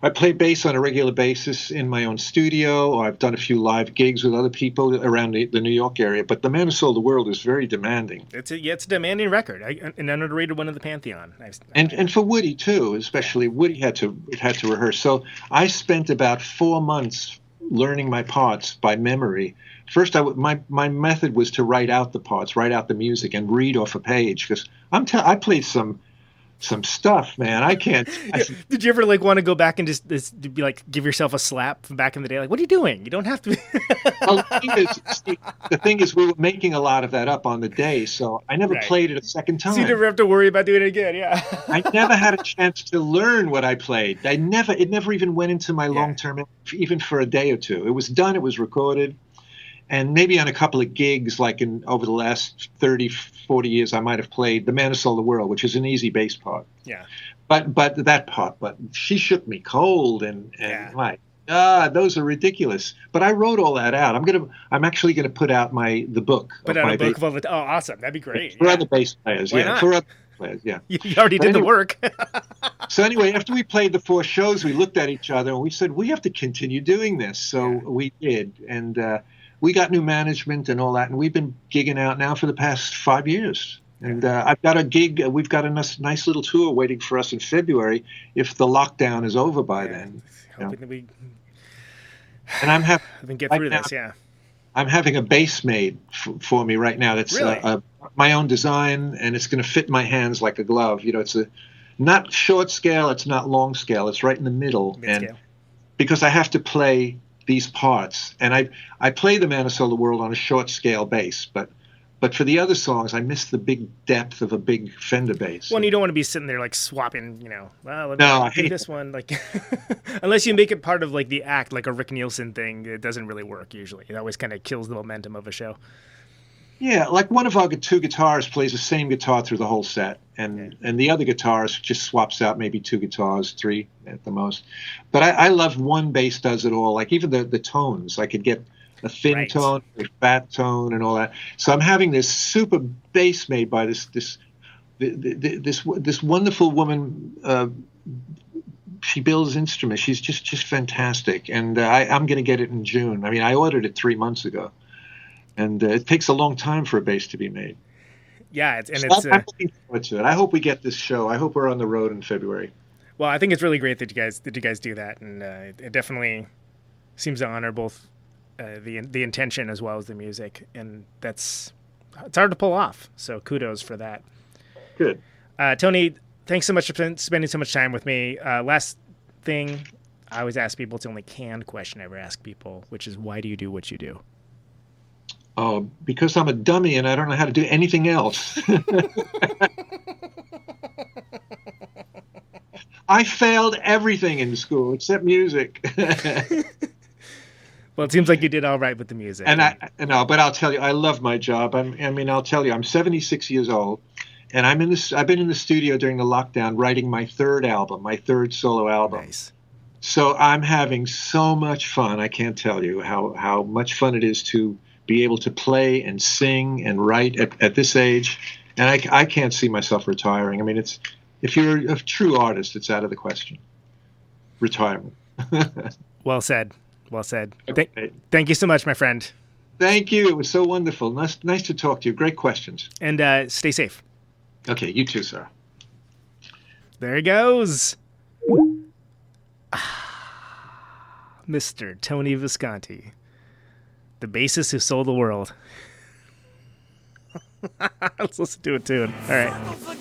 I play bass on a regular basis in my own studio, or I've done a few live gigs with other people around the New York area. But The Man Who Sold the World is very demanding. It's a demanding record, an underrated one of the Pantheon. And for Woody too, especially Woody had to rehearse. So I spent about 4 months learning my parts by memory. First, my method was to write out the parts, write out the music, and read off a page, because I played some some stuff, man. I can't. Did you ever like want to go back and just be like, give yourself a slap from back in the day? Like, what are you doing? You don't have to be. Well, the thing is, we were making a lot of that up on the day, so I never played it a second time. So you never have to worry about doing it again. Yeah. I never had a chance to learn what I played. It never even went into my long-term, even for a day or two. It was done. It was recorded. And maybe on a couple of gigs, like over the last 30, 40 years, I might have played The Man Who Sold the World, which is an easy bass part. Yeah. But that part, She Shook Me Cold and those are ridiculous. But I wrote all that out. I'm actually gonna put out the book. Put out a book of all the. Oh, awesome! That'd be great. For other bass players, Why not? For other players, yeah. You already did the work. So anyway, after we played the 4 shows, we looked at each other and we said, we have to continue doing this. So we did, and we got new management and all that, and we've been gigging out now for the past 5 years. And I've got a gig. We've got a nice little tour waiting for us in February if the lockdown is over by then. Hoping that we. And I'm having. We can get through this. Yeah. I'm having a bass made for me right now. That's really? My own design, and it's going to fit my hands like a glove. It's not short scale. It's not long scale. It's right in the middle. Mid-scale. And because I have to play these parts, and I play The Man Who Sold the World on a short scale bass, but for the other songs, I miss the big depth of a big Fender bass. Well, you don't want to be sitting there like swapping, Well, I hate this one, like unless you make it part of like the act, like a Rick Nielsen thing. It doesn't really work usually. It always kind of kills the momentum of a show. Yeah, like one of our 2 guitars plays the same guitar through the whole set, and the other guitarist just swaps out maybe 2 guitars, 3 at the most. But I love one bass does it all. Like even the tones, I could get a thin tone, a fat tone, and all that. So I'm having this super bass made by this wonderful woman. She builds instruments. She's just fantastic, and I'm going to get it in June. I mean, I ordered it 3 months ago, and it takes a long time for a bass to be made. Yeah, I'm looking forward to it. I hope we get this show. I hope we're on the road in February. Well, I think it's really great that you guys do that, and it definitely seems to honor both. The intention as well as the music, and it's hard to pull off. So kudos for that. Good. Tony, thanks so much for spending so much time with me. Last thing, I always ask people, it's the only canned question I ever ask people, which is why do you do what you do? Oh, because I'm a dummy and I don't know how to do anything else. I failed everything in school except music. Well, it seems like you did all right with the music. But I'll tell you, I love my job. I'll tell you, I'm 76 years old, and I've been in the studio during the lockdown writing my 3rd album, my 3rd solo album. Nice. So I'm having so much fun. I can't tell you how much fun it is to be able to play and sing and write at this age. And I can't see myself retiring. I mean, if you're a true artist, it's out of the question. Retirement. Well said. Well said. Okay. Thank you so much, my friend. Thank you. It was so wonderful. Nice to talk to you. Great questions. And stay safe. Okay, you too, sir. There he goes. Mr. Tony Visconti, the bassist who sold the world. Let's listen to a tune. All right.